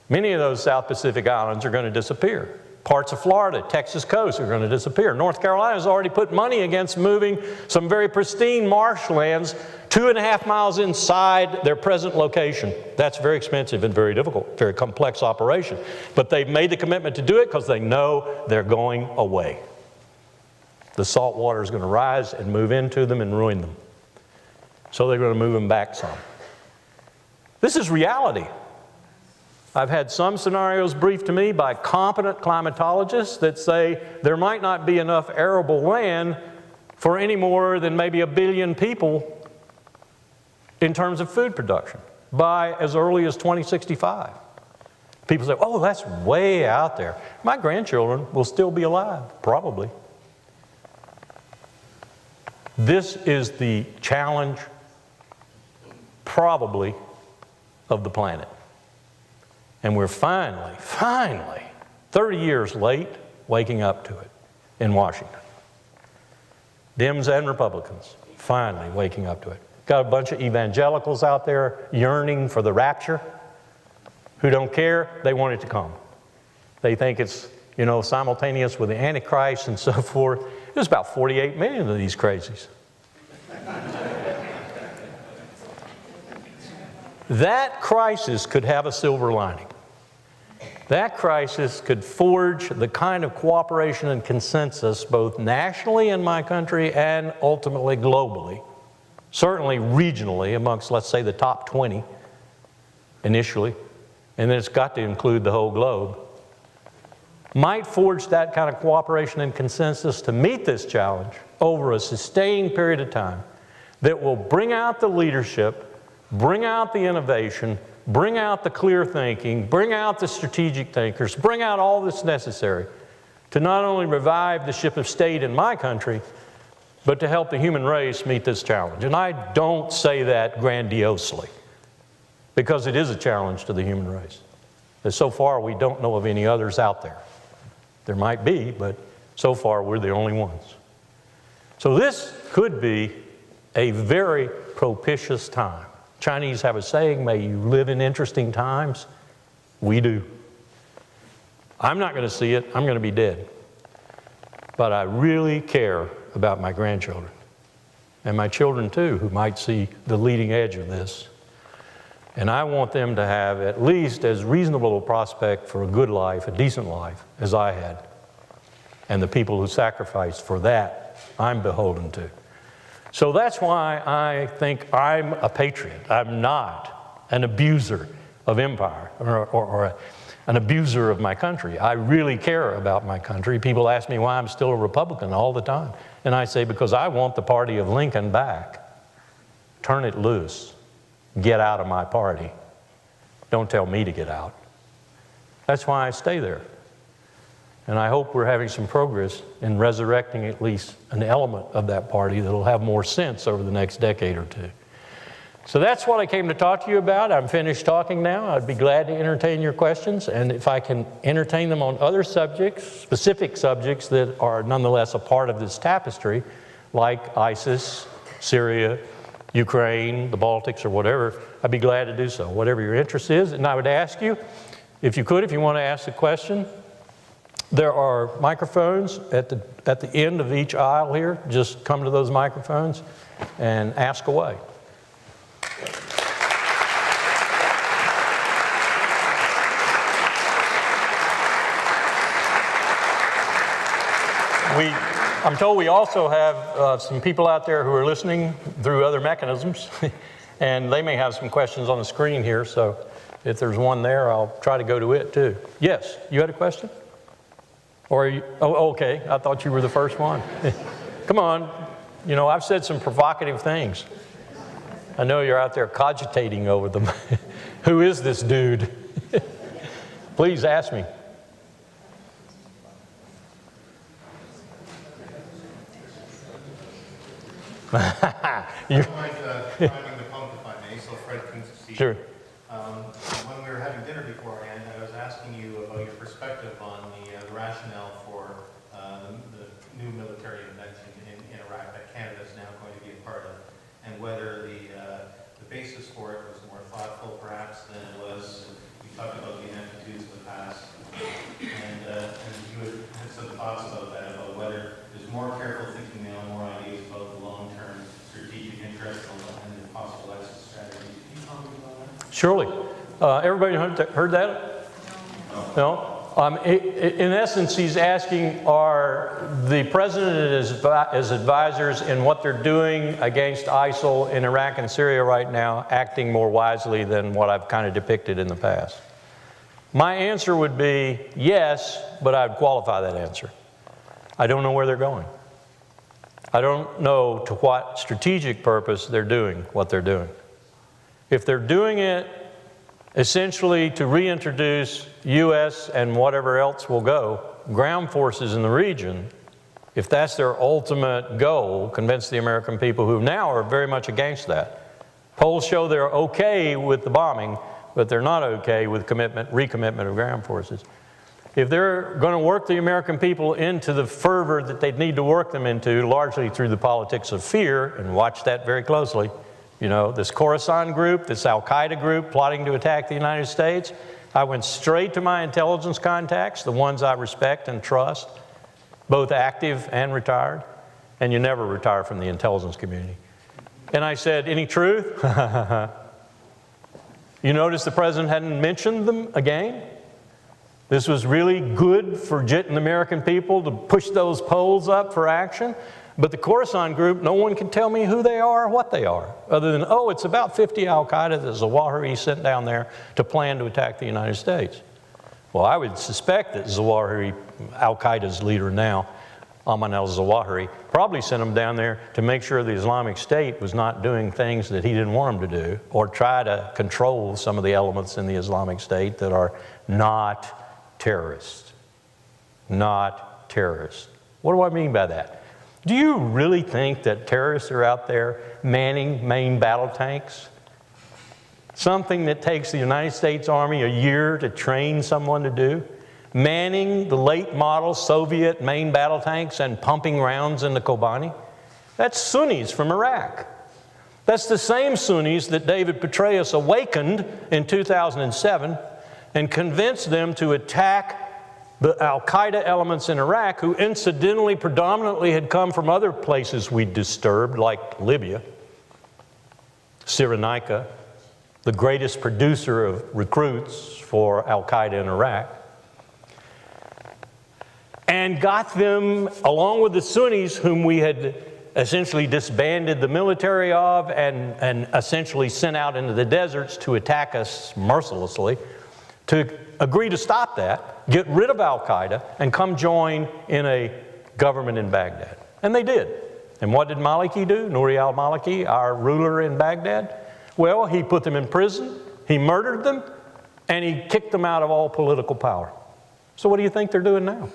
Many of those South Pacific islands are going to disappear. Parts of Florida, Texas coast are going to disappear. North Carolina has already put money against moving some very pristine marshlands 2.5 miles inside their present location. That's very expensive and very difficult, very complex operation. But they've made the commitment to do it because they know they're going away. The salt water is going to rise and move into them and ruin them. So they're going to move them back some. This is reality. I've had some scenarios briefed to me by competent climatologists that say there might not be enough arable land for any more than maybe 1 billion people in terms of food production by as early as 2065. People say, "Oh, that's way out there." My grandchildren will still be alive, probably. This is the challenge, probably, of the planet. And we're finally, 30 years late, waking up to it in Washington. Dems and Republicans, finally waking up to it. Got a bunch of evangelicals out there yearning for the rapture who don't care. They want it to come. They think it's, you know, simultaneous with the Antichrist and so forth. There's about 48 million of these crazies. That crisis could have a silver lining. That crisis could forge the kind of cooperation and consensus both nationally in my country and ultimately globally, certainly regionally amongst, let's say, the top 20 initially, and then it's got to include the whole globe, might forge that kind of cooperation and consensus to meet this challenge over a sustained period of time that will bring out the leadership, bring out the innovation, bring out the clear thinking, bring out the strategic thinkers, bring out all that's necessary to not only revive the ship of state in my country, but to help the human race meet this challenge. And I don't say that grandiosely, because it is a challenge to the human race. And so far, we don't know of any others out there. There might be, but so far, we're the only ones. So this could be a very propitious time. Chinese have a saying, may you live in interesting times. We do. I'm not going to see it. I'm going to be dead. But I really care about my grandchildren and my children too, who might see the leading edge of this. And I want them to have at least as reasonable a prospect for a good life, a decent life, as I had. And the people who sacrificed for that, I'm beholden to. So that's why I think I'm a patriot. I'm not an abuser of empire or an abuser of my country. I really care about my country. People ask me why I'm still a Republican all the time. And I say, because I want the party of Lincoln back. Turn it loose. Get out of my party. Don't tell me to get out. That's why I stay there. And I hope we're having some progress in resurrecting at least an element of that party that'll have more sense over the next decade or two. So that's what I came to talk to you about. I'm finished talking now. I'd be glad to entertain your questions. And if I can entertain them on other subjects, specific subjects that are nonetheless a part of this tapestry, like ISIS, Syria, Ukraine, the Baltics, or whatever, I'd be glad to do so, whatever your interest is. And I would ask you, if you want to ask a question, there are microphones at the end of each aisle here. Just come to those microphones and ask away. I'm told we also have some people out there who are listening through other mechanisms, and they may have some questions on the screen here, so if there's one there, I'll try to go to it too. Yes, you had a question? Or you, oh, okay, I thought you were the first one. Come on, you know, I've said some provocative things. I know you're out there cogitating over them. Who is this dude? Please ask me. You mind priming the pump if I may? So Fred can see. Sure. When we were having dinner beforehand, I was asking you about your perspective on the rationale for the new military intervention in Iraq that Canada is now going to be a part of, and whether the basis for it was more thoughtful perhaps than it was. We talked about the ineptitudes of the past, and you had some thoughts about that, about whether there's more careful thinking now, more ideas about the long-term strategic interest and the possible exit strategy. Can you comment on that? Surely. Everybody heard that? No? In essence, he's asking, are the president and his advisors in what they're doing against ISIL in Iraq and Syria right now acting more wisely than what I've kind of depicted in the past? My answer would be yes, but I'd qualify that answer. I don't know where they're going. I don't know to what strategic purpose they're doing what they're doing. If they're doing it essentially to reintroduce U.S. and whatever else will go, ground forces in the region, if that's their ultimate goal, convince the American people who now are very much against that. Polls show they're okay with the bombing, but they're not okay with recommitment of ground forces. If they're going to work the American people into the fervor that they'd need to work them into, largely through the politics of fear, and watch that very closely, you know, this Khorasan group, this Al-Qaeda group plotting to attack the United States, I went straight to my intelligence contacts, the ones I respect and trust, both active and retired, and you never retire from the intelligence community. And I said, any truth? You notice the president hadn't mentioned them again? This was really good for getting the American people to push those polls up for action. But the Khorasan group, no one can tell me who they are or what they are, other than, oh, it's about 50 Al-Qaeda that Zawahiri sent down there to plan to attack the United States. Well, I would suspect that Zawahiri, Al-Qaeda's leader now, Ayman al-Zawahiri, probably sent them down there to make sure the Islamic State was not doing things that he didn't want them to do, or try to control some of the elements in the Islamic State that are not terrorist. Not terrorist. What do I mean by that? Do you really think that terrorists are out there manning main battle tanks? Something that takes the United States Army a year to train someone to do? Manning the late model Soviet main battle tanks and pumping rounds into Kobani? That's Sunnis from Iraq. That's the same Sunnis that David Petraeus awakened in 2007 and convinced them to attack the al-Qaeda elements in Iraq, who incidentally predominantly had come from other places we disturbed, like Libya, Cyrenaica, the greatest producer of recruits for al-Qaeda in Iraq, and got them, along with the Sunnis whom we had essentially disbanded the military of and essentially sent out into the deserts to attack us mercilessly, to agree to stop that, get rid of al-Qaeda, and come join in a government in Baghdad. And they did. And what did Maliki do, Nouri al-Maliki, our ruler in Baghdad? Well, he put them in prison, he murdered them, and he kicked them out of all political power. So what do you think they're doing now?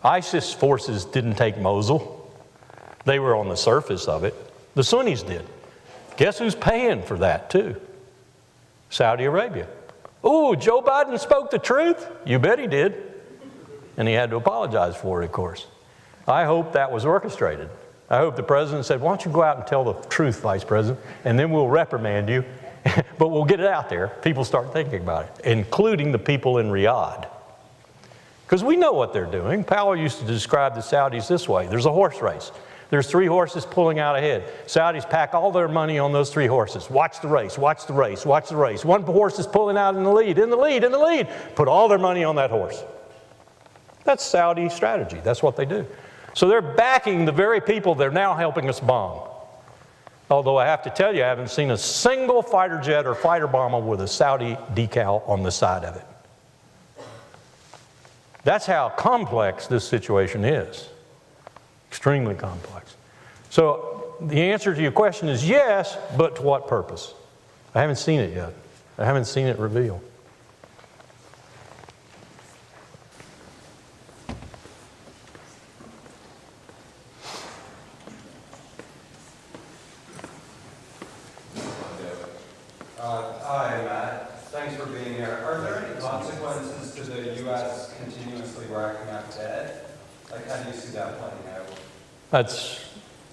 ISIS forces didn't take Mosul. They were on the surface of it. The Sunnis did. Guess who's paying for that too? Saudi Arabia. Oh, Joe Biden spoke the truth? You bet he did. And he had to apologize for it, of course. I hope that was orchestrated. I hope the president said, why don't you go out and tell the truth, Vice President, and then we'll reprimand you, but we'll get it out there. People start thinking about it, including the people in Riyadh. Because we know what they're doing. Powell used to describe the Saudis this way. There's a horse race. There's 3 horses pulling out ahead. Saudis pack all their money on those 3 horses. Watch the race, watch the race, watch the race. One horse is pulling out in the lead, in the lead, in the lead. Put all their money on that horse. That's Saudi strategy. That's what they do. So they're backing the very people they're now helping us bomb. Although I have to tell you, I haven't seen a single fighter jet or fighter bomber with a Saudi decal on the side of it. That's how complex this situation is. Extremely complex. So the answer to your question is yes, but to what purpose? I haven't seen it yet. I haven't seen it revealed. Hi, Matt. Thanks for being here. Are there any consequences to the U.S. continuously racking up debt? Like, how do you see that playing out? That's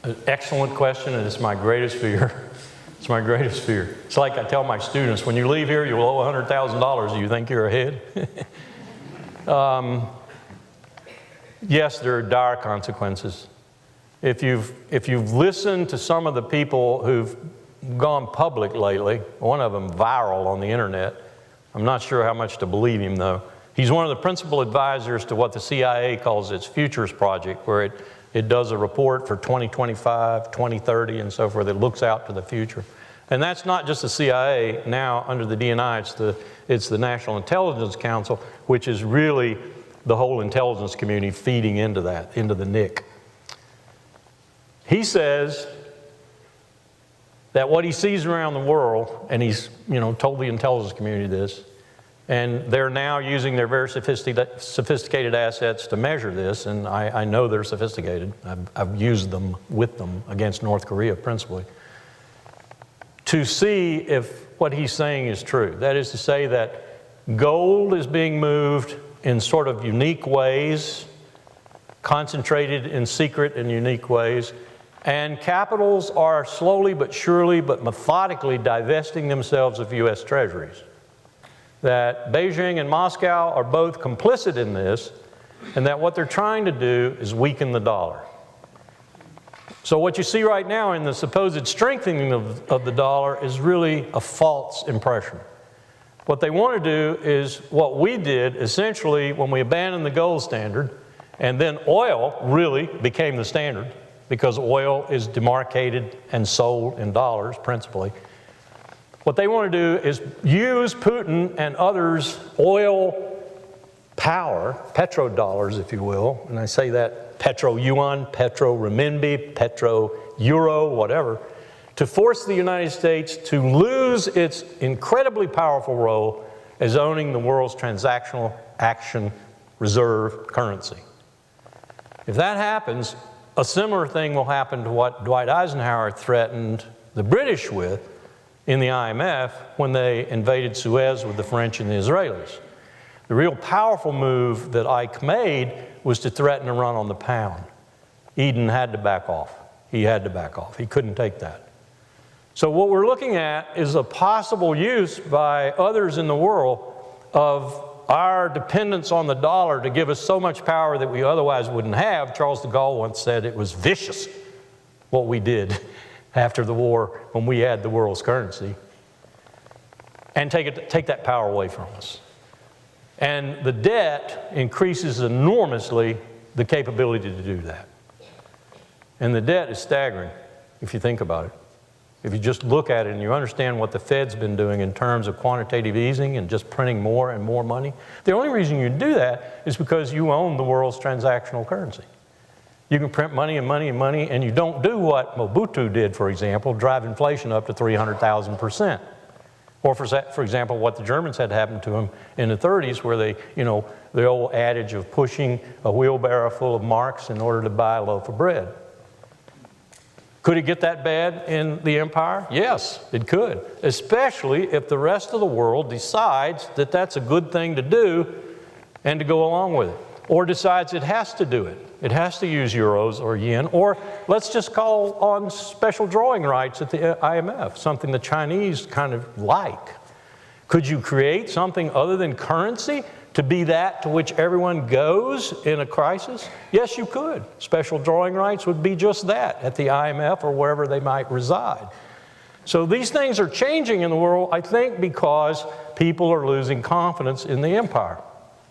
an excellent question, and it's my greatest fear. It's my greatest fear. It's like I tell my students, when you leave here, you'll owe $100,000. Do you think you're ahead? Yes, there are dire consequences. If you've listened to some of the people who've gone public lately, one of them viral on the internet, I'm not sure how much to believe him though. He's one of the principal advisors to what the CIA calls its Futures Project, where it does a report for 2025, 2030, and so forth. It looks out to the future. And that's not just the CIA. Now, under the DNI, it's the National Intelligence Council, which is really the whole intelligence community feeding into that, into the NIC. He says that what he sees around the world, and he's told the intelligence community this, and they're now using their very sophisticated assets to measure this, and I know they're sophisticated. I've used them with them against North Korea principally, to see if what he's saying is true. That is to say that gold is being moved in sort of unique ways, concentrated in secret and unique ways, and capitals are slowly but surely but methodically divesting themselves of U.S. treasuries. That Beijing and Moscow are both complicit in this, and that what they're trying to do is weaken the dollar. So what you see right now in the supposed strengthening of the dollar is really a false impression. What they want to do is what we did essentially when we abandoned the gold standard, and then oil really became the standard, because oil is demarcated and sold in dollars principally. What they want to do is use Putin and others' oil power, petrodollars if you will, and I say that petro-yuan, petro-renminbi, petro-euro, whatever, to force the United States to lose its incredibly powerful role as owning the world's transactional action reserve currency. If that happens, a similar thing will happen to what Dwight Eisenhower threatened the British with in the IMF when they invaded Suez with the French and the Israelis. The real powerful move that Ike made was to threaten to run on the pound. Eden had to back off. He had to back off. He couldn't take that. So what we're looking at is a possible use by others in the world of our dependence on the dollar to give us so much power that we otherwise wouldn't have. Charles de Gaulle once said it was vicious what we did after the war when we had the world's currency, and take that power away from us. And the debt increases enormously the capability to do that. And the debt is staggering if you think about it. If you just look at it and you understand what the Fed's been doing in terms of quantitative easing and just printing more and more money, the only reason you do that is because you own the world's transactional currency. You can print money and money and money, and you don't do what Mobutu did, for example, drive inflation up to 300,000%. Or for example, what the Germans had happened to them in the 30s, where they, the old adage of pushing a wheelbarrow full of marks in order to buy a loaf of bread. Could it get that bad in the empire? Yes, it could, especially if the rest of the world decides that that's a good thing to do and to go along with it, or decides it has to do it. It has to use euros or yen, or let's just call on special drawing rights at the IMF, something the Chinese kind of like. Could you create something other than currency to be that to which everyone goes in a crisis? Yes, you could. Special drawing rights would be just that at the IMF or wherever they might reside. So these things are changing in the world, I think, because people are losing confidence in the empire.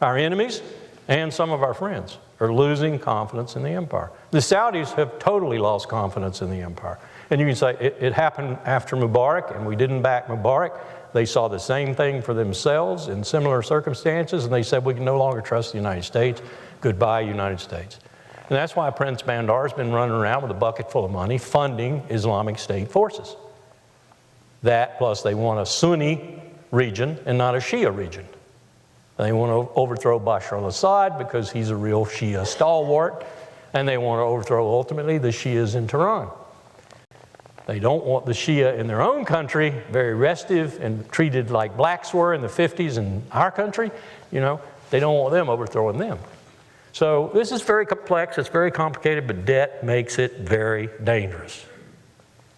Our enemies and some of our friends are losing confidence in the empire. The Saudis have totally lost confidence in the empire. And you can say it happened after Mubarak, and we didn't back Mubarak. They saw the same thing for themselves in similar circumstances, and they said, we can no longer trust the United States. Goodbye, United States. And that's why Prince Bandar's been running around with a bucket full of money funding Islamic State forces. That plus they want a Sunni region and not a Shia region. They want to overthrow Bashar al-Assad because he's a real Shia stalwart, and they want to overthrow ultimately the Shias in Tehran. They don't want the Shia in their own country, very restive and treated like blacks were in the 50s in our country. They don't want them overthrowing them. So this is very complex, it's very complicated, but debt makes it very dangerous.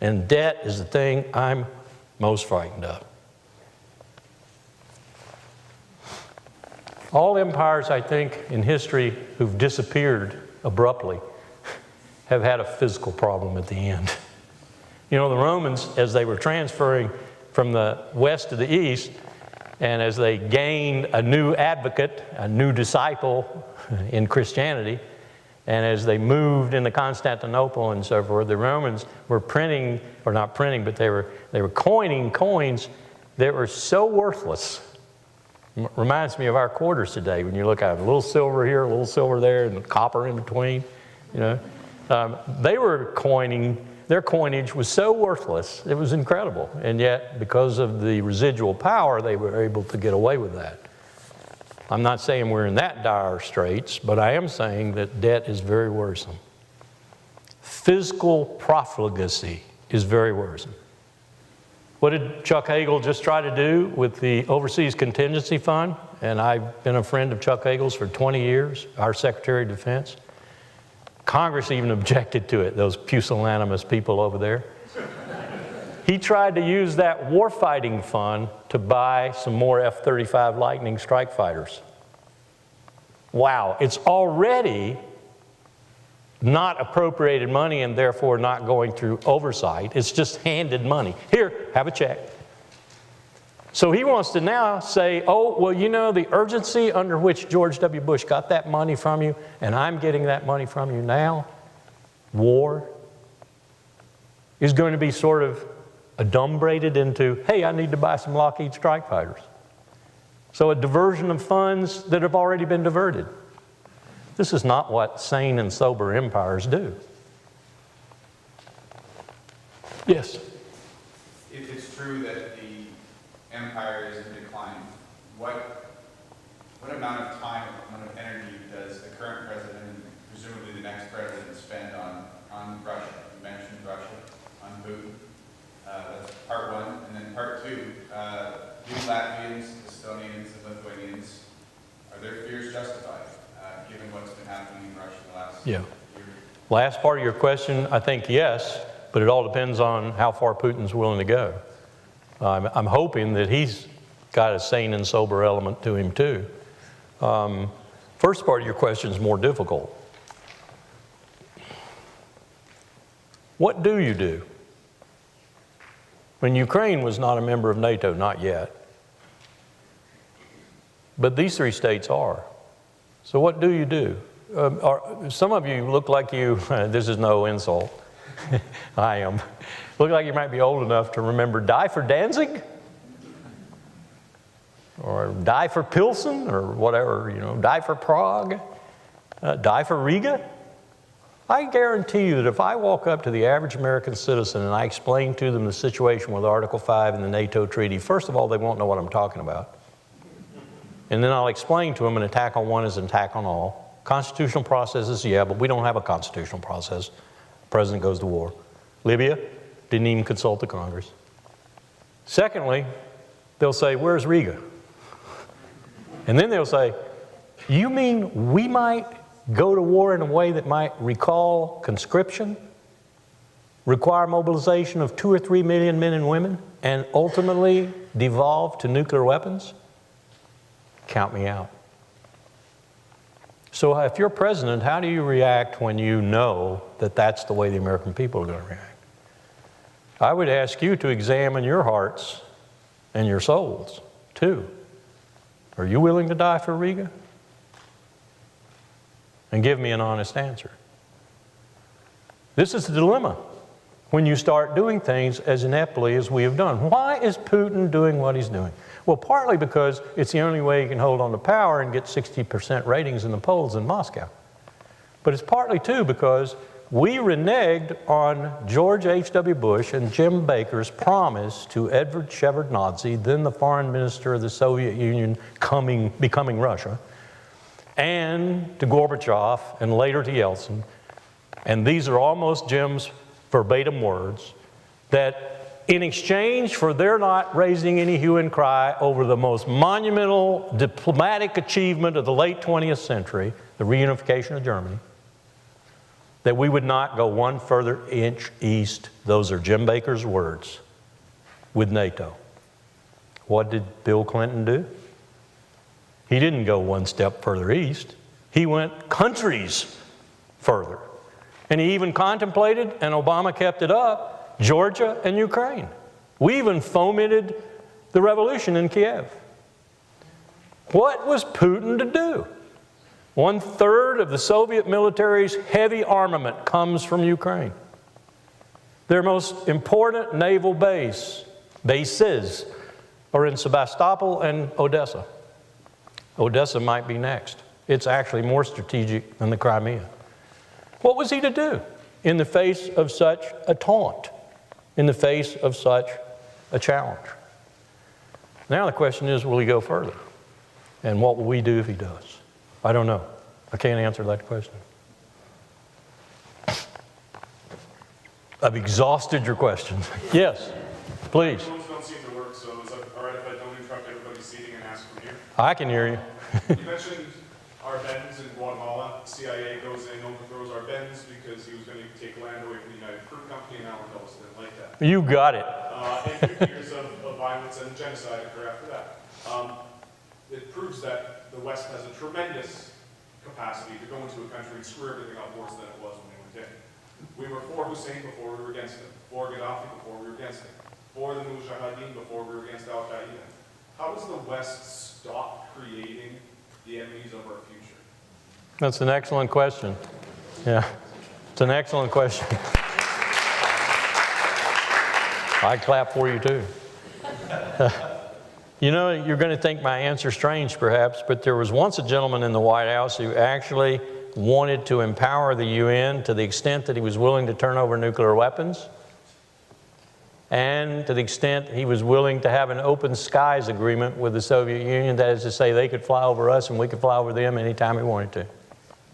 And debt is the thing I'm most frightened of. All empires, I think, in history who've disappeared abruptly have had a physical problem at the end. The Romans, as they were transferring from the west to the east, and as they gained a new advocate, a new disciple in Christianity, and as they moved into Constantinople and so forth, the Romans were printing, or not printing, but they were coining coins that were so worthless. Reminds me of our quarters today when you look at it, a little silver here, a little silver there, and copper in between. They were coining. Their coinage was so worthless, it was incredible. And yet, because of the residual power, they were able to get away with that. I'm not saying we're in that dire straits, but I am saying that debt is very worrisome. Physical profligacy is very worrisome. What did Chuck Hagel just try to do with the Overseas Contingency Fund? And I've been a friend of Chuck Hagel's for 20 years, our Secretary of Defense. Congress even objected to it, those pusillanimous people over there. He tried to use that warfighting fund to buy some more F-35 Lightning strike fighters. Wow, it's already not appropriated money and therefore not going through oversight. It's just handed money. Here, have a check. So he wants to now say, oh, well, the urgency under which George W. Bush got that money from you, and I'm getting that money from you now, war, is going to be sort of adumbrated into, hey, I need to buy some Lockheed strike fighters. So a diversion of funds that have already been diverted. This is not what sane and sober empires do. Yes? If it's true that the empire is in decline, what amount of time, what amount of energy does the current president, and presumably the next president spend on Russia? You mentioned Russia, on Putin. That's part one. And then part two, do Latvians, Estonians, and Lithuanians, are their fears justified, given what's been happening in Russia in the last year? Last part of your question, I think yes, but it all depends on how far Putin's willing to go. I'm hoping that he's got a sane and sober element to him too. First part of your question is more difficult. What do you do? When Ukraine was not a member of NATO, not yet, but these three states are. So what do you do? Some of you look like you, this is no insult, I am, look like you might be old enough to remember Die for Danzig? Or Die for Pilsen, or whatever, you know, Die for Prague, Die for Riga. I guarantee you that if I walk up to the average American citizen and I explain to them the situation with Article 5 in the NATO treaty, first of all, they won't know what I'm talking about. And then I'll explain to them an attack on one is an attack on all. Constitutional processes, yeah, but we don't have a constitutional process. The president goes to war. Libya didn't even consult the Congress. Secondly, they'll say, where's Riga? And then they'll say, you mean we might go to war in a way that might recall conscription, require mobilization of 2 or 3 million men and women, and ultimately devolve to nuclear weapons? Count me out. So if you're president, how do you react when you know that that's the way the American people are going to react? I would ask you to examine your hearts and your souls, too. Are you willing to die for Riga? And give me an honest answer. This is the dilemma when you start doing things as ineptly as we have done. Why is Putin doing what he's doing? Well, partly because it's the only way he can hold on to power and get 60% ratings in the polls in Moscow. But it's partly, too, because we reneged on George H.W. Bush and Jim Baker's promise to Edward Shevardnadze, then the foreign minister of the Soviet Union, becoming Russia, and to Gorbachev, and later to Yeltsin. And these are almost Jim's verbatim words, that in exchange for their not raising any hue and cry over the most monumental diplomatic achievement of the late 20th century, the reunification of Germany, that we would not go one further inch east, those are Jim Baker's words, with NATO. What did Bill Clinton do? He didn't go one step further east. He went countries further. And he even contemplated, and Obama kept it up, Georgia and Ukraine. We even fomented the revolution in Kiev. What was Putin to do? 1/3 of the Soviet military's heavy armament comes from Ukraine. Their most important naval bases are in Sebastopol and Odessa. Odessa might be next. It's actually more strategic than the Crimea. What was he to do in the face of such a taunt, in the face of such a challenge? Now the question is, will he go further? And what will we do if he does? I don't know. I can't answer that question. I've exhausted your questions. Yes, please. Phones don't seem to work, so is it all right if I don't interrupt everybody's seating and ask from here? I can hear you. You mentioned Arbenz in Guatemala. CIA goes in, overthrows Arbenz because he was going to take land away from the United Fruit Company, and Alan Dulles didn't like that. You got it. And 50 years of violence and genocide occur after that. It proves that the West has a tremendous capacity to go into a country and screw everything up worse than it was when they went in. We were for Hussein before we were against him, for Gaddafi before we were against him, for the Mujahideen before we were against Al-Qaeda. How does the West stop creating the enemies of our future? That's an excellent question. Yeah, it's an excellent question. I'd clap for you too. You know, you're going to think my answer strange perhaps, but there was once a gentleman in the White House who actually wanted to empower the UN to the extent that he was willing to turn over nuclear weapons, and to the extent he was willing to have an open skies agreement with the Soviet Union, that is to say they could fly over us and we could fly over them anytime we wanted to.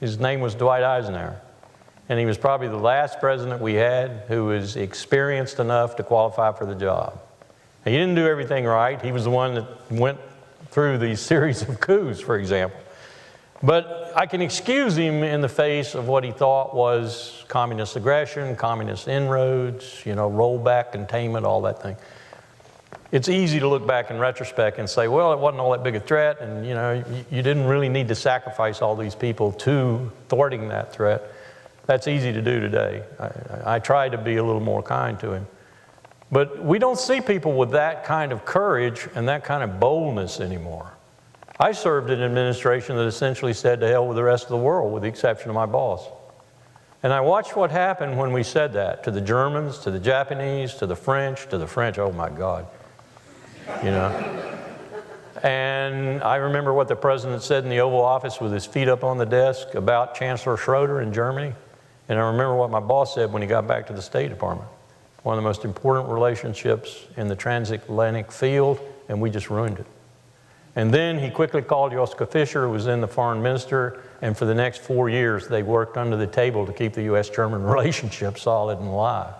His name was Dwight Eisenhower. And he was probably the last president we had who was experienced enough to qualify for the job. And he didn't do everything right. He was the one that went through these series of coups, for example. But I can excuse him in the face of what he thought was communist aggression, communist inroads, rollback, containment, all that thing. It's easy to look back in retrospect and say, well, it wasn't all that big a threat, and you didn't really need to sacrifice all these people to thwarting that threat. That's easy to do today. I try to be a little more kind to him. But we don't see people with that kind of courage and that kind of boldness anymore. I served in an administration that essentially said to hell with the rest of the world, with the exception of my boss. And I watched what happened when we said that to the Germans, to the Japanese, to the French, oh my God. And I remember what the president said in the Oval Office with his feet up on the desk about Chancellor Schroeder in Germany. And I remember what my boss said when he got back to the State Department. One of the most important relationships in the transatlantic field, and we just ruined it. And then he quickly called Joschka Fischer, who was then the foreign minister, and for the next 4 years they worked under the table to keep the U.S.-German relationship solid and alive.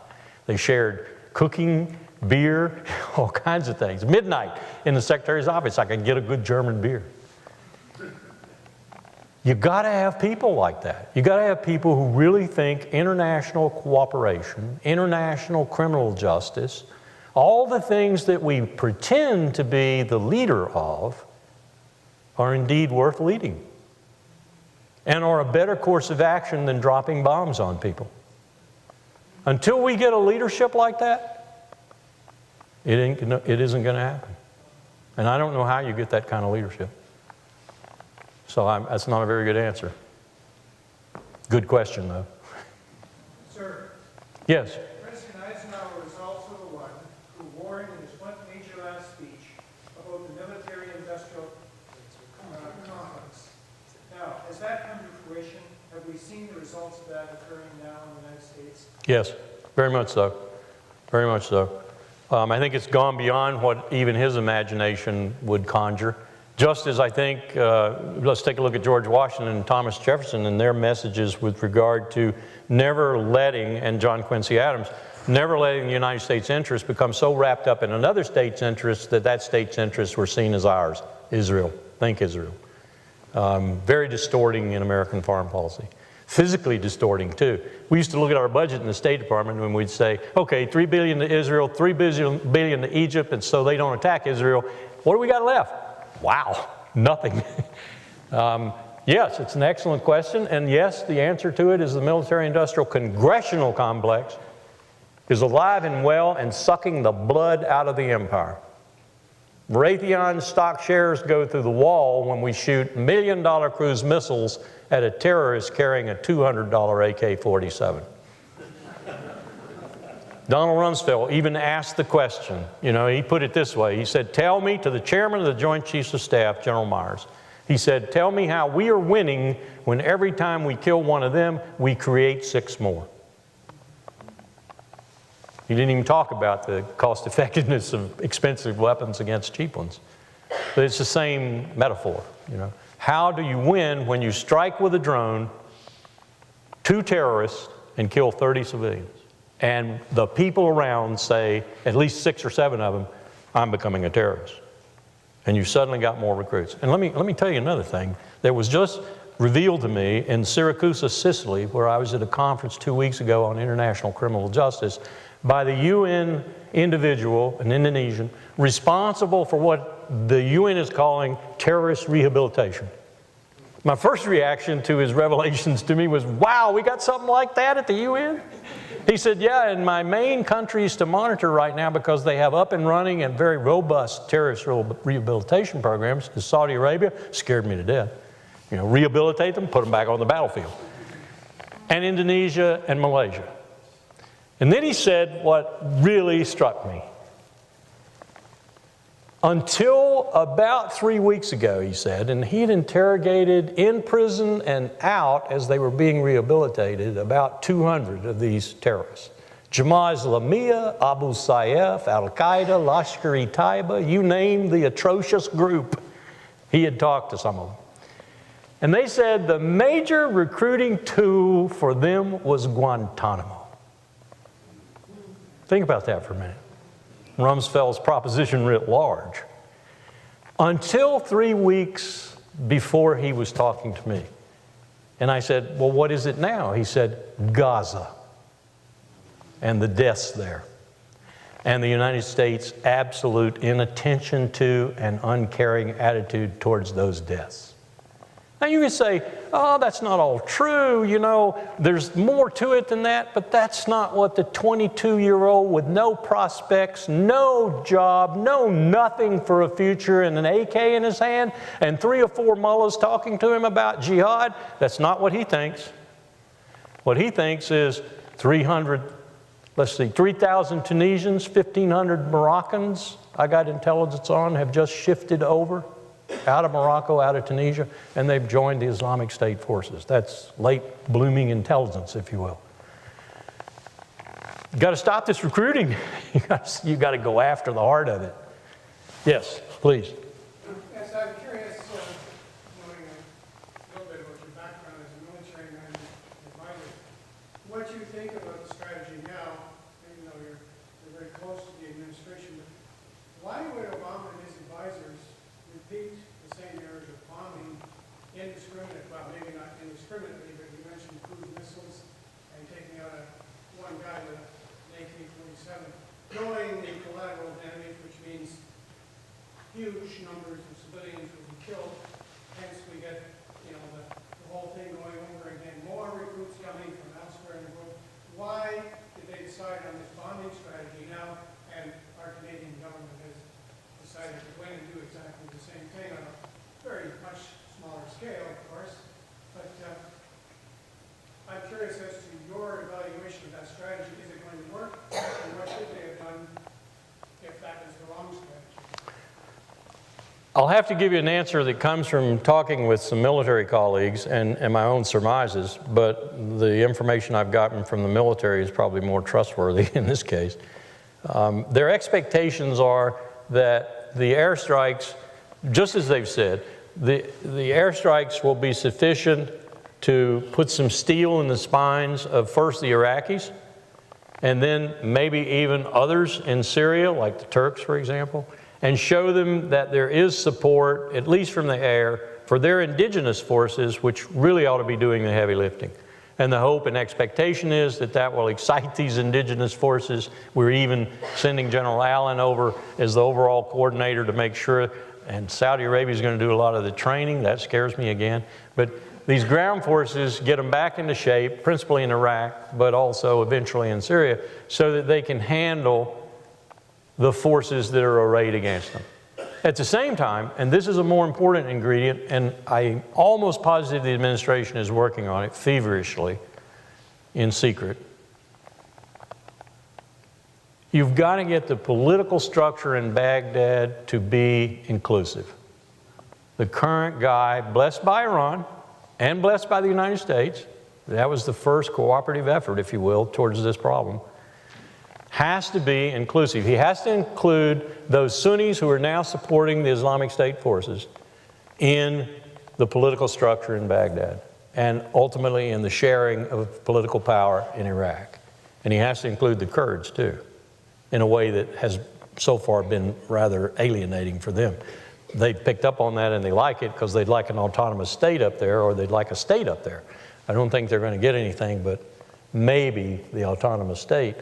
They shared cooking, beer, all kinds of things. Midnight in the secretary's office, I could get a good German beer. You got to have people like that. You got to have people who really think international cooperation, international criminal justice, all the things that we pretend to be the leader of are indeed worth leading and are a better course of action than dropping bombs on people. Until we get a leadership like that, it isn't going to happen. And I don't know how you get that kind of leadership. So that's not a very good answer. Good question, though. Sir. Yes. President Eisenhower was also the one who warned in his major last speech about the military-industrial complex. Now, has that come to fruition? Have we seen the results of that occurring now in the United States? Yes, very much so. Very much so. I think it's gone beyond what even his imagination would conjure. Just as I think, let's take a look at George Washington and Thomas Jefferson and their messages with regard to never letting, and John Quincy Adams, never letting the United States interests become so wrapped up in another state's interests that that state's interests were seen as ours. Israel. Think Israel. Very distorting in American foreign policy. Physically distorting, too. We used to look at our budget in the State Department and we'd say, okay, $3 billion to Israel, $3 billion to Egypt, and so they don't attack Israel. What do we got left? Wow, nothing. Yes, it's an excellent question, and yes, the answer to it is the military-industrial congressional complex is alive and well and sucking the blood out of the empire. Raytheon stock shares go through the wall when we shoot $1 million cruise missiles at a terrorist carrying a $200 AK-47. Donald Rumsfeld even asked the question, he put it this way. He said, tell me, to the chairman of the Joint Chiefs of Staff, General Myers, he said, tell me how we are winning when every time we kill one of them, we create 6 more. He didn't even talk about the cost effectiveness of expensive weapons against cheap ones. But it's the same metaphor, How do you win when you strike with a drone 2 terrorists and kill 30 civilians? And the people around say, at least 6 or 7 of them, I'm becoming a terrorist. And you suddenly got more recruits. And let me tell you another thing that was just revealed to me in Syracuse, Sicily, where I was at a conference 2 weeks ago on international criminal justice, by the UN individual, an Indonesian, responsible for what the UN is calling terrorist rehabilitation. My first reaction to his revelations to me was, wow, we got something like that at the UN? He said, yeah, and my main countries to monitor right now, because they have up and running and very robust terrorist rehabilitation programs, is Saudi Arabia. Scared me to death. Rehabilitate them, put them back on the battlefield. And Indonesia and Malaysia. And then he said what really struck me. Until about 3 weeks ago, he said, and he had interrogated in prison and out as they were being rehabilitated about 200 of these terrorists. Jamaat Islamiyah, Abu Sayyaf, Al-Qaeda, Lashkar-e-Taiba, you name the atrocious group. He had talked to some of them. And they said the major recruiting tool for them was Guantanamo. Think about that for a minute. Rumsfeld's proposition writ large. Until 3 weeks before he was talking to me. And I said, well, what is it now? He said, Gaza and the deaths there. And the United States' absolute inattention to and uncaring attitude towards those deaths. Now you can say, oh, that's not all true, you know, there's more to it than that, but that's not what the 22-year-old with no prospects, no job, no nothing for a future and an AK in his hand and 3 or 4 mullahs talking to him about jihad, that's not what he thinks. What he thinks is 3,000 Tunisians, 1,500 Moroccans, I got intelligence on, have just shifted over out of Morocco, out of Tunisia, and they've joined the Islamic State forces. That's late blooming intelligence, if you will. You got to stop this recruiting. You got to go after the heart of it. Yes, please. Yes, I'm curious, knowing a little bit about your background as a military man and advisor, what you think about the strategy now, even though you're very close to the administration. Why would Obama and his advisors repeat the same errors of bombing indiscriminately, well, maybe not indiscriminately, but you mentioned cruise missiles and taking out one guy with an AK-47, knowing the collateral damage, which means huge numbers of civilians will be killed, hence we get, you know, the whole thing going over again, more recruits coming from elsewhere in the world. Why did they decide on this bombing strategy now, and our Canadian government has decided to go in and do exactly the same thing on a very much smaller scale, of course. But I'm curious as to your evaluation of that strategy. Is it going to work? And what should they have done if that was the wrong strategy? I'll have to give you an answer that comes from talking with some military colleagues and my own surmises, but the information I've gotten from the military is probably more trustworthy in this case. Their expectations are that the airstrikes, just as they've said, the airstrikes will be sufficient to put some steel in the spines of first the Iraqis, and then maybe even others in Syria, like the Turks, for example, and show them that there is support, at least from the air, for their indigenous forces, which really ought to be doing the heavy lifting. And the hope and expectation is that that will excite these indigenous forces. We're even sending General Allen over as the overall coordinator to make sure, and Saudi Arabia is going to do a lot of the training. That scares me again. But these ground forces, get them back into shape, principally in Iraq, but also eventually in Syria, so that they can handle the forces that are arrayed against them. At the same time, and this is a more important ingredient, and I'm almost positive the administration is working on it feverishly, in secret, you've got to get the political structure in Baghdad to be inclusive. The current guy, blessed by Iran and blessed by the United States, that was the first cooperative effort, if you will, towards this problem, has to be inclusive. He has to include those Sunnis who are now supporting the Islamic State forces in the political structure in Baghdad and ultimately in the sharing of political power in Iraq. And he has to include the Kurds too, in a way that has so far been rather alienating for them. They've picked up on that and they like it because they'd like an autonomous state up there, or they'd like a state up there. I don't think they're going to get anything but maybe the autonomous state.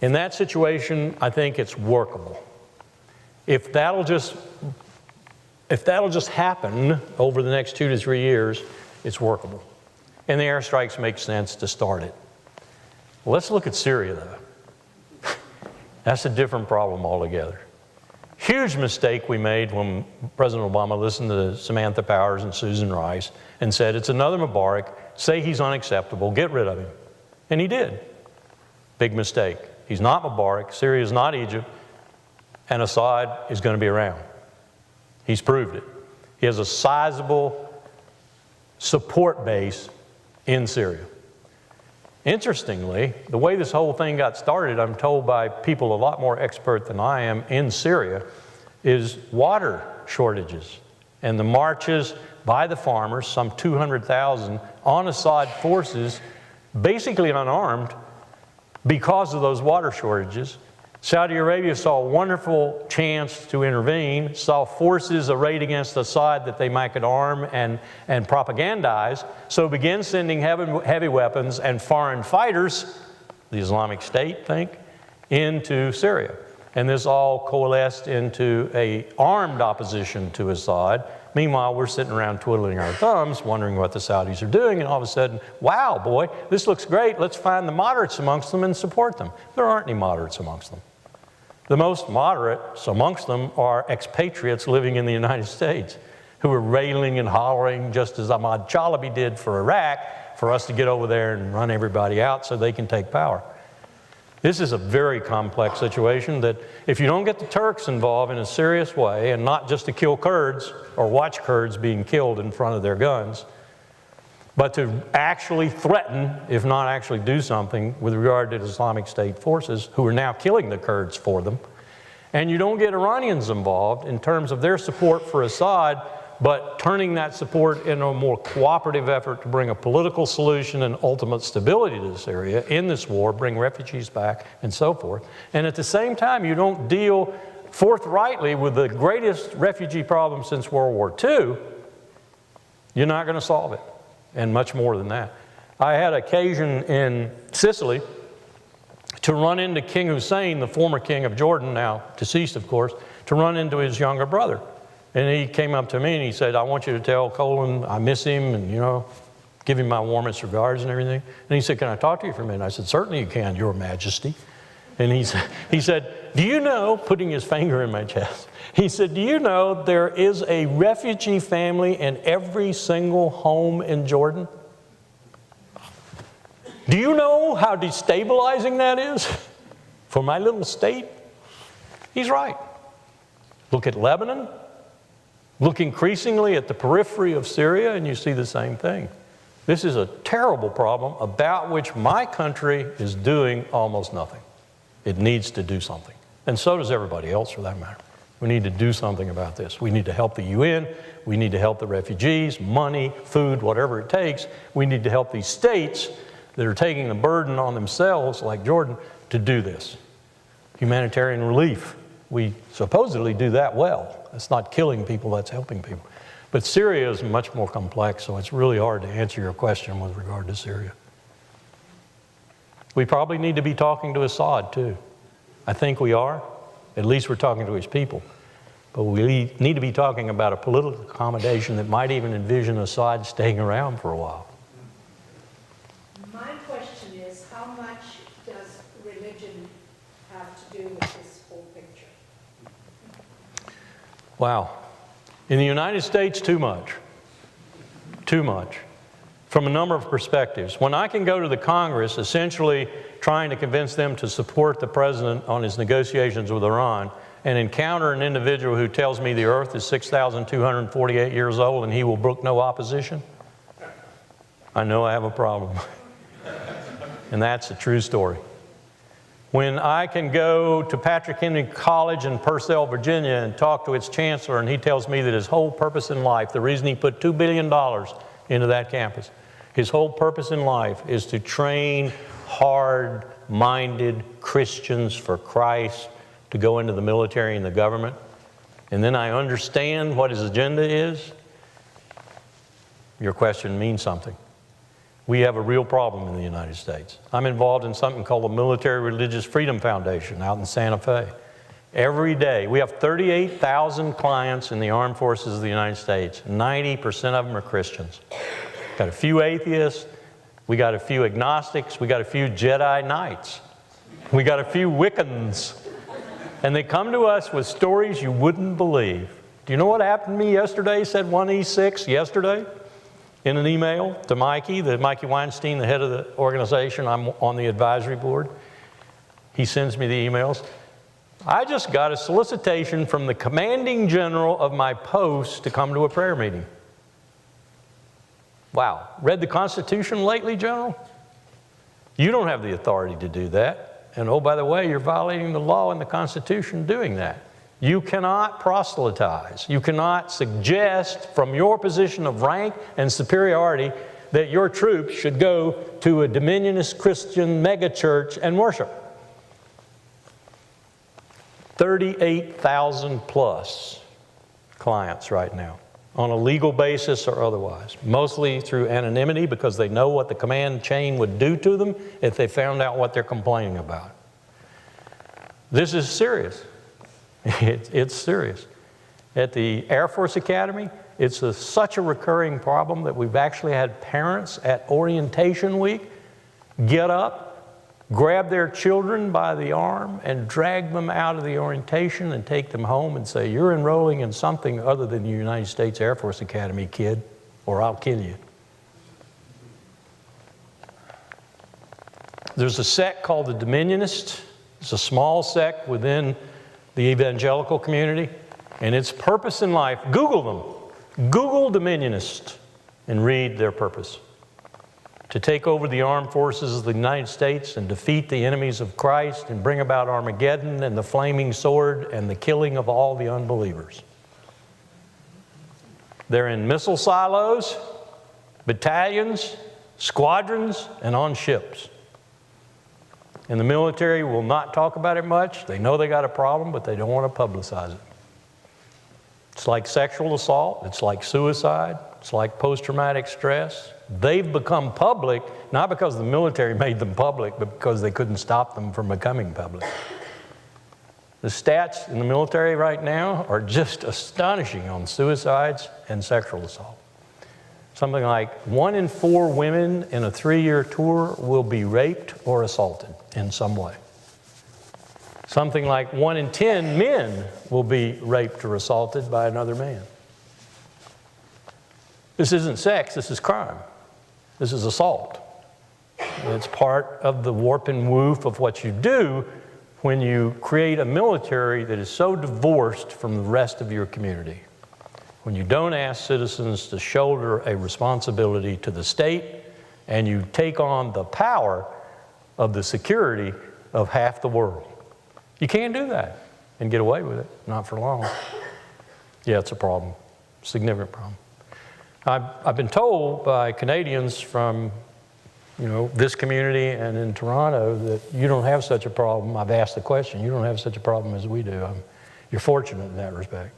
In that situation, I think it's workable. If that'll just happen over the next 2 to 3 years, it's workable. And the airstrikes make sense to start it. Well, let's look at Syria, though. That's a different problem altogether. Huge mistake we made when President Obama listened to Samantha Powers and Susan Rice and said, it's another Mubarak, say he's unacceptable, get rid of him. And he did. Big mistake. He's not Mubarak, Syria is not Egypt, and Assad is going to be around. He's proved it. He has a sizable support base in Syria. Interestingly, the way this whole thing got started, I'm told by people a lot more expert than I am in Syria, is water shortages and the marches by the farmers, some 200,000, on Assad forces, basically unarmed because of those water shortages. Saudi Arabia saw a wonderful chance to intervene, saw forces arrayed against Assad that they might could arm and propagandize, so began sending heavy weapons and foreign fighters, the Islamic State, into Syria. And this all coalesced into an armed opposition to Assad. Meanwhile, we're sitting around twiddling our thumbs, wondering what the Saudis are doing, and all of a sudden, wow, boy, this looks great. Let's find the moderates amongst them and support them. There aren't any moderates amongst them. The most moderates amongst them are expatriates living in the United States who are railing and hollering, just as Ahmad Chalabi did for Iraq, for us to get over there and run everybody out so they can take power. This is a very complex situation that if you don't get the Turks involved in a serious way, and not just to kill Kurds or watch Kurds being killed in front of their guns, but to actually threaten, if not actually do something with regard to the Islamic State forces who are now killing the Kurds for them, and you don't get Iranians involved in terms of their support for Assad, but turning that support into a more cooperative effort to bring a political solution and ultimate stability to Syria in this war, bring refugees back, and so forth. And at the same time, you don't deal forthrightly with the greatest refugee problem since World War II, you're not going to solve it. And much more than that. I had occasion in Sicily to run into King Hussein, the former king of Jordan, now deceased of course, to run into his younger brother. And he came up to me and he said, I want you to tell Colin I miss him and, you know, give him my warmest regards and everything. And he said, can I talk to you for a minute? I said, certainly you can, Your Majesty. And he said, do you know, putting his finger in my chest, he said, do you know there is a refugee family in every single home in Jordan? Do you know how destabilizing that is for my little state? He's right. Look at Lebanon. Look increasingly at the periphery of Syria, and you see the same thing. This is a terrible problem about which my country is doing almost nothing. It needs to do something. And so does everybody else, for that matter. We need to do something about this. We need to help the UN. We need to help the refugees, money, food, whatever it takes. We need to help these states that are taking the burden on themselves, like Jordan, to do this. Humanitarian relief. We supposedly do that well. It's not killing people, that's helping people. But Syria is much more complex, so it's really hard to answer your question with regard to Syria. We probably need to be talking to Assad, too. I think we are. At least we're talking to his people. But we need to be talking about a political accommodation that might even envision Assad staying around for a while. My question is, how much does religion have to do with this whole picture? Wow. In the United States, too much. Too much. From a number of perspectives. When I can go to the Congress, essentially trying to convince them to support the president on his negotiations with Iran, and encounter an individual who tells me the earth is 6,248 years old and he will brook no opposition, I know I have a problem. And that's a true story. When I can go to Patrick Henry College in Purcell, Virginia, and talk to its chancellor, and he tells me that his whole purpose in life, the reason he put $2 billion into that campus, his whole purpose in life is to train hard-minded Christians for Christ to go into the military and the government, and then I understand what his agenda is, your question means something. We have a real problem in the United States. I'm involved in something called the Military Religious Freedom Foundation out in Santa Fe. Every day, we have 38,000 clients in the armed forces of the United States. 90% of them are Christians. Got a few atheists, we got a few agnostics, we got a few Jedi Knights, we got a few Wiccans. And they come to us with stories you wouldn't believe. Do you know what happened to me yesterday, said 1E6 yesterday? In an email to Mikey Weinstein, the head of the organization, I'm on the advisory board. He sends me the emails. I just got a solicitation from the commanding general of my post to come to a prayer meeting. Wow. Read the Constitution lately, General? You don't have the authority to do that. And oh, by the way, you're violating the law and the Constitution doing that. You cannot proselytize. You cannot suggest from your position of rank and superiority that your troops should go to a dominionist Christian megachurch and worship. 38,000 plus clients right now, on a legal basis or otherwise, mostly through anonymity because they know what the command chain would do to them if they found out what they're complaining about. This is serious. It's serious. At the Air Force Academy, it's such a recurring problem that we've actually had parents at orientation week get up, grab their children by the arm and drag them out of the orientation and take them home and say, "You're enrolling in something other than the United States Air Force Academy, kid, or I'll kill you." There's a sect called the Dominionists. It's a small sect within the evangelical community, and its purpose in life, Google them. Google Dominionists and read their purpose. To take over the armed forces of the United States and defeat the enemies of Christ and bring about Armageddon and the flaming sword and the killing of all the unbelievers. They're in missile silos, battalions, squadrons, and on ships. And the military will not talk about it much. They know they got a problem, but they don't want to publicize it. It's like sexual assault. It's like suicide. It's like post-traumatic stress. They've become public, not because the military made them public, but because they couldn't stop them from becoming public. The stats in the military right now are just astonishing on suicides and sexual assault. Something like 1 in 4 women in a 3-year tour will be raped or assaulted in some way. Something like 1 in 10 men will be raped or assaulted by another man. This isn't sex, this is crime. This is assault. And it's part of the warp and woof of what you do when you create a military that is so divorced from the rest of your community. When you don't ask citizens to shoulder a responsibility to the state, and you take on the power of the security of half the world. You can't do that and get away with it, not for long. Yeah, it's a problem, significant problem. I've been told by Canadians from, this community and in Toronto that you don't have such a problem. I've asked the question, you don't have such a problem as we do. You're fortunate in that respect.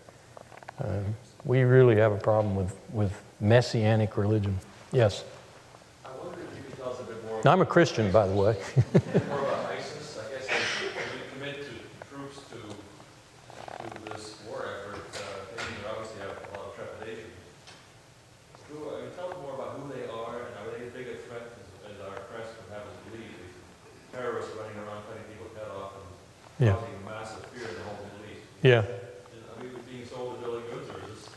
We really have a problem with messianic religion. Yes? I wonder if you could tell us a bit more I'm a Christian, by the way. more about ISIS. I guess as we commit to troops to this war effort, Canadians obviously have a lot of trepidation. Tell us more about who they are, and are they as big a threat as our press would have us believe? These terrorists running around cutting people's head off and causing massive fear in the whole Middle East. Yeah. Are we being sold as really goods, or is this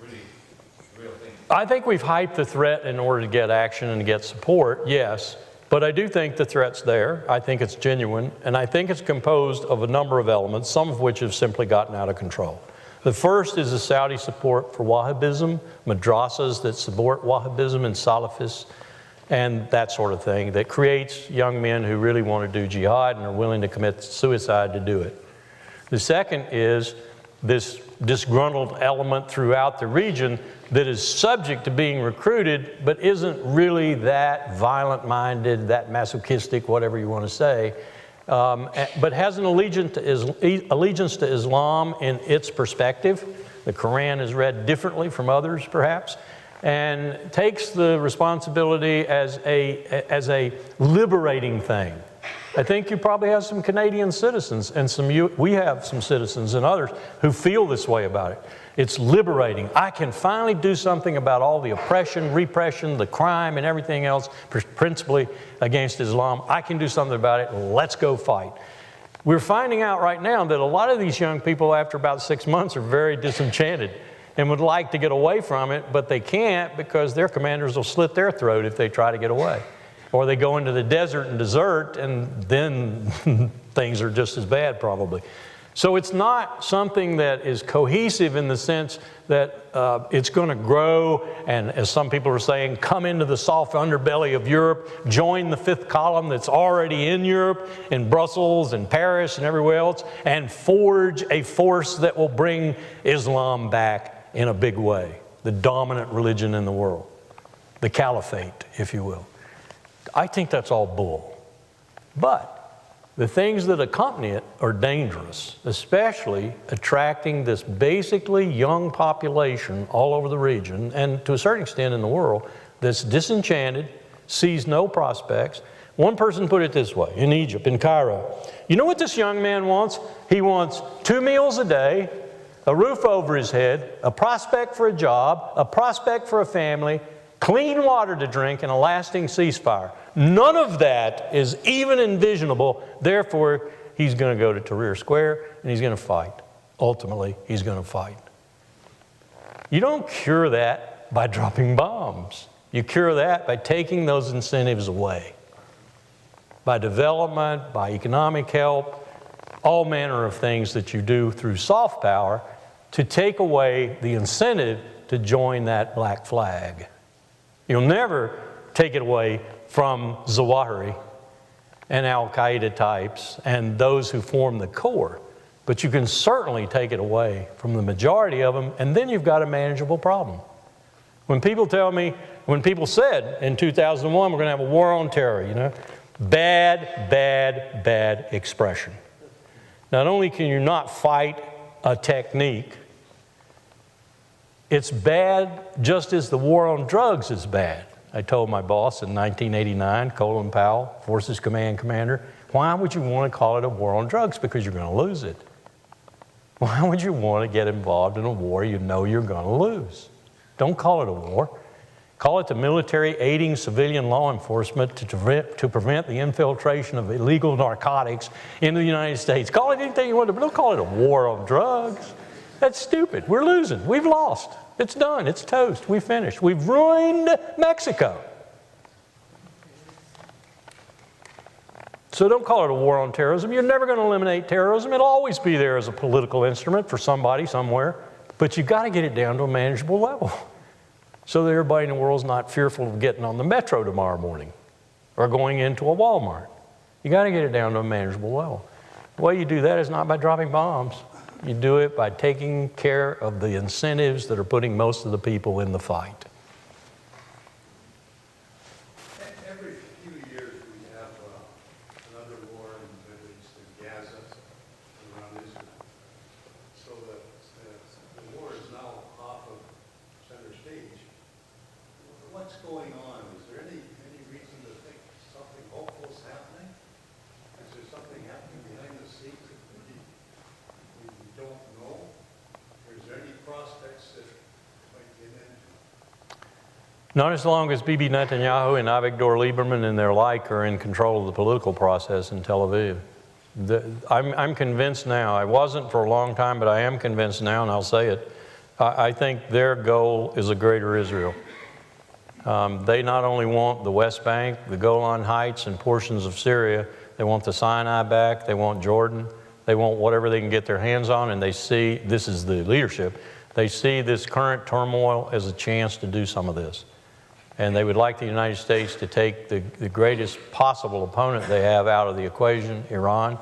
really a real thing? I think we've hyped the threat in order to get action and to get support, yes. But I do think the threat's there. I think it's genuine. And I think it's composed of a number of elements, some of which have simply gotten out of control. The first is the Saudi support for Wahhabism, madrasas that support Wahhabism and Salafists, and that sort of thing that creates young men who really want to do jihad and are willing to commit suicide to do it. The second is this disgruntled element throughout the region that is subject to being recruited, but isn't really that violent-minded, that masochistic, whatever you want to say, but has an allegiance to Islam in its perspective. The Quran is read differently from others, perhaps, and takes the responsibility as a liberating thing. I think you probably have some Canadian citizens and we have some citizens and others who feel this way about it. It's liberating. I can finally do something about all the oppression, repression, the crime, and everything else, principally against Islam. I can do something about it. Let's go fight. We're finding out right now that a lot of these young people, after about 6 months, are very disenchanted and would like to get away from it, but they can't because their commanders will slit their throat if they try to get away. Or they go into the desert and desert, and then things are just as bad, probably. So it's not something that is cohesive in the sense that it's going to grow and, as some people are saying, come into the soft underbelly of Europe, join the fifth column that's already in Europe, in Brussels and Paris and everywhere else, and forge a force that will bring Islam back in a big way, the dominant religion in the world, the caliphate, if you will. I think that's all bull. But the things that accompany it are dangerous, especially attracting this basically young population all over the region and to a certain extent in the world that's disenchanted, sees no prospects. One person put it this way, in Egypt, in Cairo. You know what this young man wants? He wants 2 meals a day, a roof over his head, a prospect for a job, a prospect for a family, clean water to drink, and a lasting ceasefire. None of that is even envisionable. Therefore, he's going to go to Tahrir Square and he's going to fight. Ultimately, he's going to fight. You don't cure that by dropping bombs. You cure that by taking those incentives away. By development, by economic help, all manner of things that you do through soft power to take away the incentive to join that black flag. You'll never take it away from Zawahiri and Al-Qaeda types and those who form the core. But you can certainly take it away from the majority of them, and then you've got a manageable problem. When people tell me, when people said in 2001, we're going to have a war on terror, you know, bad, bad, bad expression. Not only can you not fight a technique, it's bad just as the war on drugs is bad. I told my boss in 1989, Colin Powell, Forces Command Commander, why would you want to call it a war on drugs? Because you're going to lose it. Why would you want to get involved in a war you know you're going to lose? Don't call it a war. Call it the military aiding civilian law enforcement to prevent the infiltration of illegal narcotics into the United States. Call it anything you want to, but don't call it a war on drugs. That's stupid. We're losing. We've lost. It's done. It's toast. We finished. We've ruined Mexico. So don't call it a war on terrorism. You're never going to eliminate terrorism. It'll always be there as a political instrument for somebody somewhere. But you've got to get it down to a manageable level so that everybody in the world is not fearful of getting on the metro tomorrow morning or going into a Walmart. You've got to get it down to a manageable level. The way you do that is not by dropping bombs. You do it by taking care of the incentives that are putting most of the people in the fight. Every few years we have another war in the Middle East, in Gaza, around Israel. So the war is now off of center stage. What's going on? Is there any reason to think something hopeful is happening? Is there something happening behind the scenes that we don't know? Or is there any prospects that might get into? Not as long as Bibi Netanyahu and Avigdor Lieberman and their like are in control of the political process in Tel Aviv. I'm convinced now, I wasn't for a long time, but I am convinced now, and I'll say it, I think their goal is a greater Israel. They not only want the West Bank, the Golan Heights, and portions of Syria, they want the Sinai back, they want Jordan, they want whatever they can get their hands on, and they see, this is the leadership, they see this current turmoil as a chance to do some of this. And they would like the United States to take the greatest possible opponent they have out of the equation, Iran.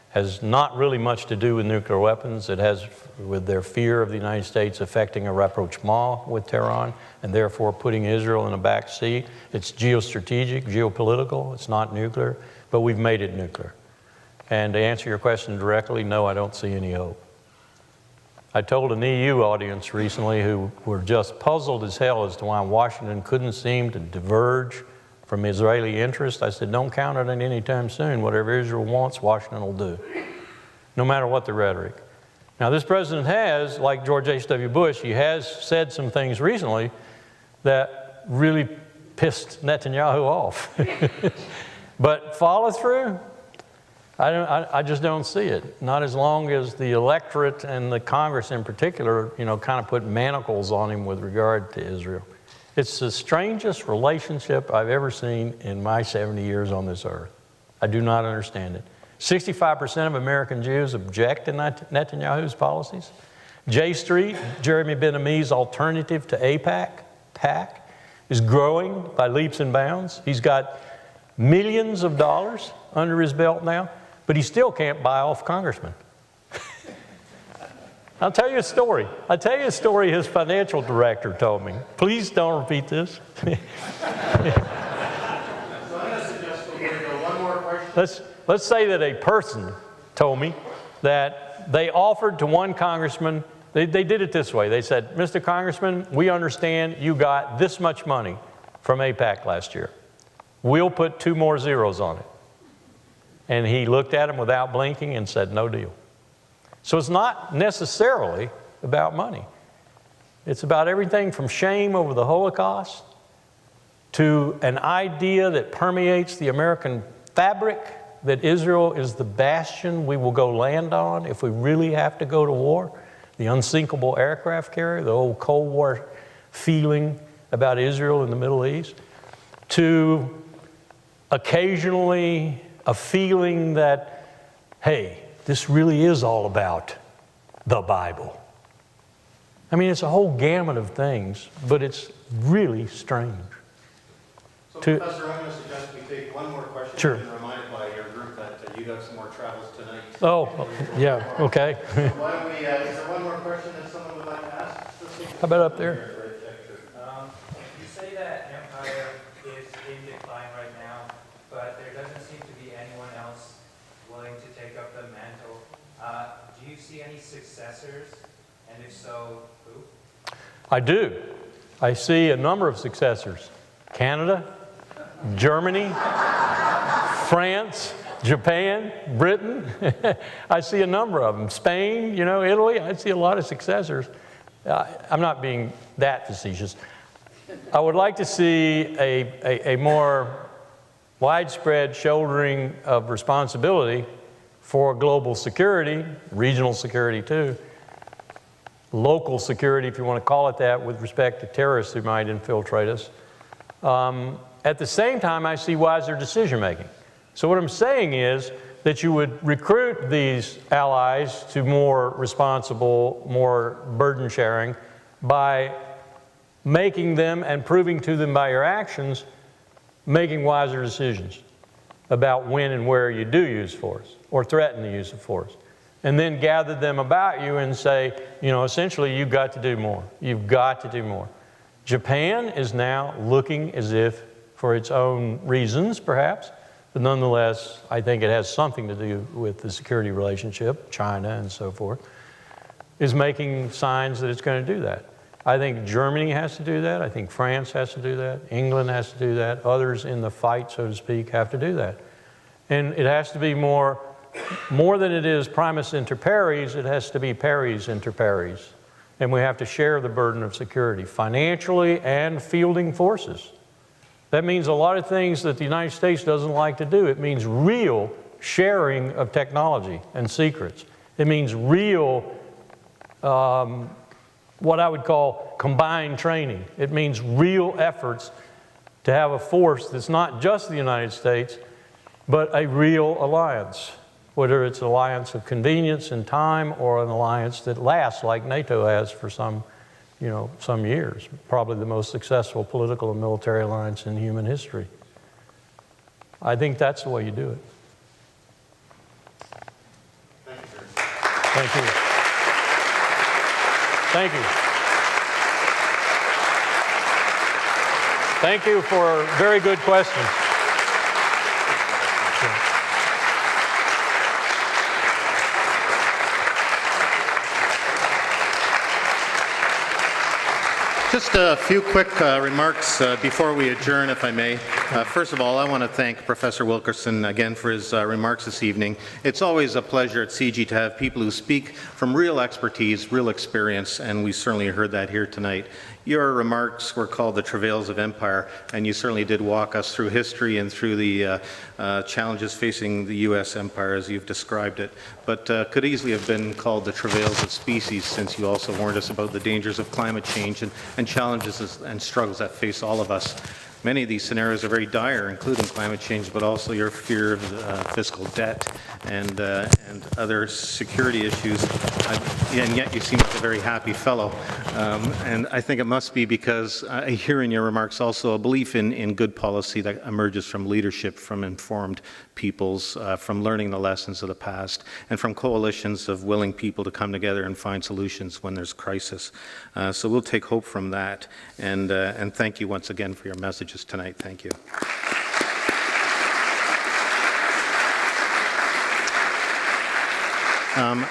Has not really much to do with nuclear weapons. It has with their fear of the United States affecting a rapprochement with Tehran and therefore putting Israel in a back seat. It's geostrategic, geopolitical, it's not nuclear, but we've made it nuclear. And to answer your question directly, no, I don't see any hope. I told an EU audience recently who were just puzzled as hell as to why Washington couldn't seem to diverge from Israeli interest. I said, don't count on it anytime soon. Whatever Israel wants, Washington will do, no matter what the rhetoric. Now, this president has, like George H.W. Bush, he has said some things recently that really pissed Netanyahu off. But follow through? I just don't see it. Not as long as the electorate and the Congress in particular, you know, kind of put manacles on him with regard to Israel. It's the strangest relationship I've ever seen in my 70 years on this earth. I do not understand it. 65% of American Jews object to Netanyahu's policies. J Street, Jeremy Ben-Ami's alternative to AIPAC, PAC, is growing by leaps and bounds. He's got millions of dollars under his belt now, but he still can't buy off congressmen. I'll tell you a story. I'll tell you a story his financial director told me. Please don't repeat this. Let's say that a person told me that they offered to one congressman, they did it this way. They said, Mr. Congressman, we understand you got this much money from AIPAC last year. We'll put 2 more zeros on it. And he looked at him without blinking and said, no deal. So it's not necessarily about money. It's about everything from shame over the Holocaust to an idea that permeates the American fabric that Israel is the bastion we will go land on if we really have to go to war. The unsinkable aircraft carrier, the old Cold War feeling about Israel in the Middle East, to occasionally a feeling that, hey, this really is all about the Bible. I mean, it's a whole gamut of things, but it's really strange. So, Professor, I'm going to suggest we take one more question. Sure. And reminded by your group that you have some more travels tonight. Oh, yeah, okay. Why don't we, is there one more question that someone would like to ask? How about up there? You say that empire is in decline right now, but there doesn't seem to be anyone else willing to take up the mantle. Do you see any successors? And if so, who? I do. I see a number of successors. Canada, Germany, France, Japan, Britain. I see a number of them. Spain, you know, Italy. I see a lot of successors. I'm not being that facetious. I would like to see a more widespread shouldering of responsibility for global security, regional security too, local security, if you want to call it that, with respect to terrorists who might infiltrate us. At the same time, I see wiser decision-making. So what I'm saying is that you would recruit these allies to more responsible, more burden-sharing by making them and proving to them by your actions, making wiser decisions about when and where you do use force or threaten the use of force. And then gather them about you and say, you know, essentially, you've got to do more. You've got to do more. Japan is now looking as if, for its own reasons, perhaps, but nonetheless, I think it has something to do with the security relationship, China and so forth, is making signs that it's going to do that. I think Germany has to do that. I think France has to do that. England has to do that. Others in the fight, so to speak, have to do that. And it has to be more than it is primus inter pares, it has to be pares inter pares. And we have to share the burden of security, financially and fielding forces. That means a lot of things that the United States doesn't like to do. It means real sharing of technology and secrets. It means real, what I would call combined training. It means real efforts to have a force that's not just the United States, but a real alliance, whether it's an alliance of convenience and time or an alliance that lasts like NATO has for some years, probably the most successful political and military alliance in human history. I think that's the way you do it. Thank you, sir. Thank you. Thank you. Thank you for very good questions. Just a few quick remarks before we adjourn, if I may. First of all, I want to thank Professor Wilkerson again for his remarks this evening. It's always a pleasure at CIGI to have people who speak from real expertise, real experience, and we certainly heard that here tonight. Your remarks were called the Travails of Empire, and you certainly did walk us through history and through the challenges facing the U.S. empire as you've described it, but could easily have been called the Travails of Species, since you also warned us about the dangers of climate change and challenges and struggles that face all of us. Many of these scenarios are very dire, including climate change, but also your fear of fiscal debt and other security issues, and yet you seem like a very happy fellow. And I think it must be because I hear in your remarks also a belief in good policy that emerges from leadership, from informed peoples, from learning the lessons of the past, and from coalitions of willing people to come together and find solutions when there's crisis. So we'll take hope from that, and thank you once again for your messages tonight. Thank you.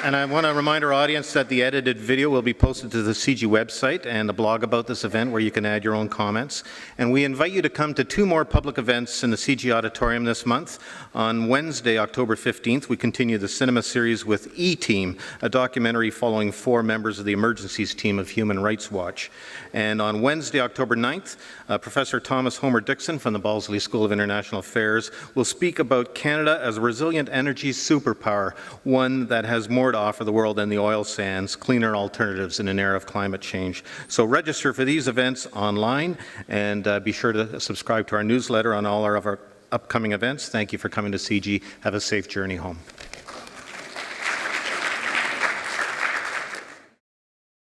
And I want to remind our audience that the edited video will be posted to the CIGI website and a blog about this event where you can add your own comments. And we invite you to come to 2 more public events in the CIGI auditorium this month. On Wednesday, October 15th, we continue the cinema series with E-Team, a documentary following 4 members of the emergencies team of Human Rights Watch. And on Wednesday, October 9th, Professor Thomas Homer Dixon from the Balsley School of International Affairs will speak about Canada as a resilient energy superpower, one that has more to offer the world than the oil sands, cleaner alternatives in an era of climate change. So register for these events online, and be sure to subscribe to our newsletter on all of our upcoming events. Thank you for coming to CIGI. Have a safe journey home.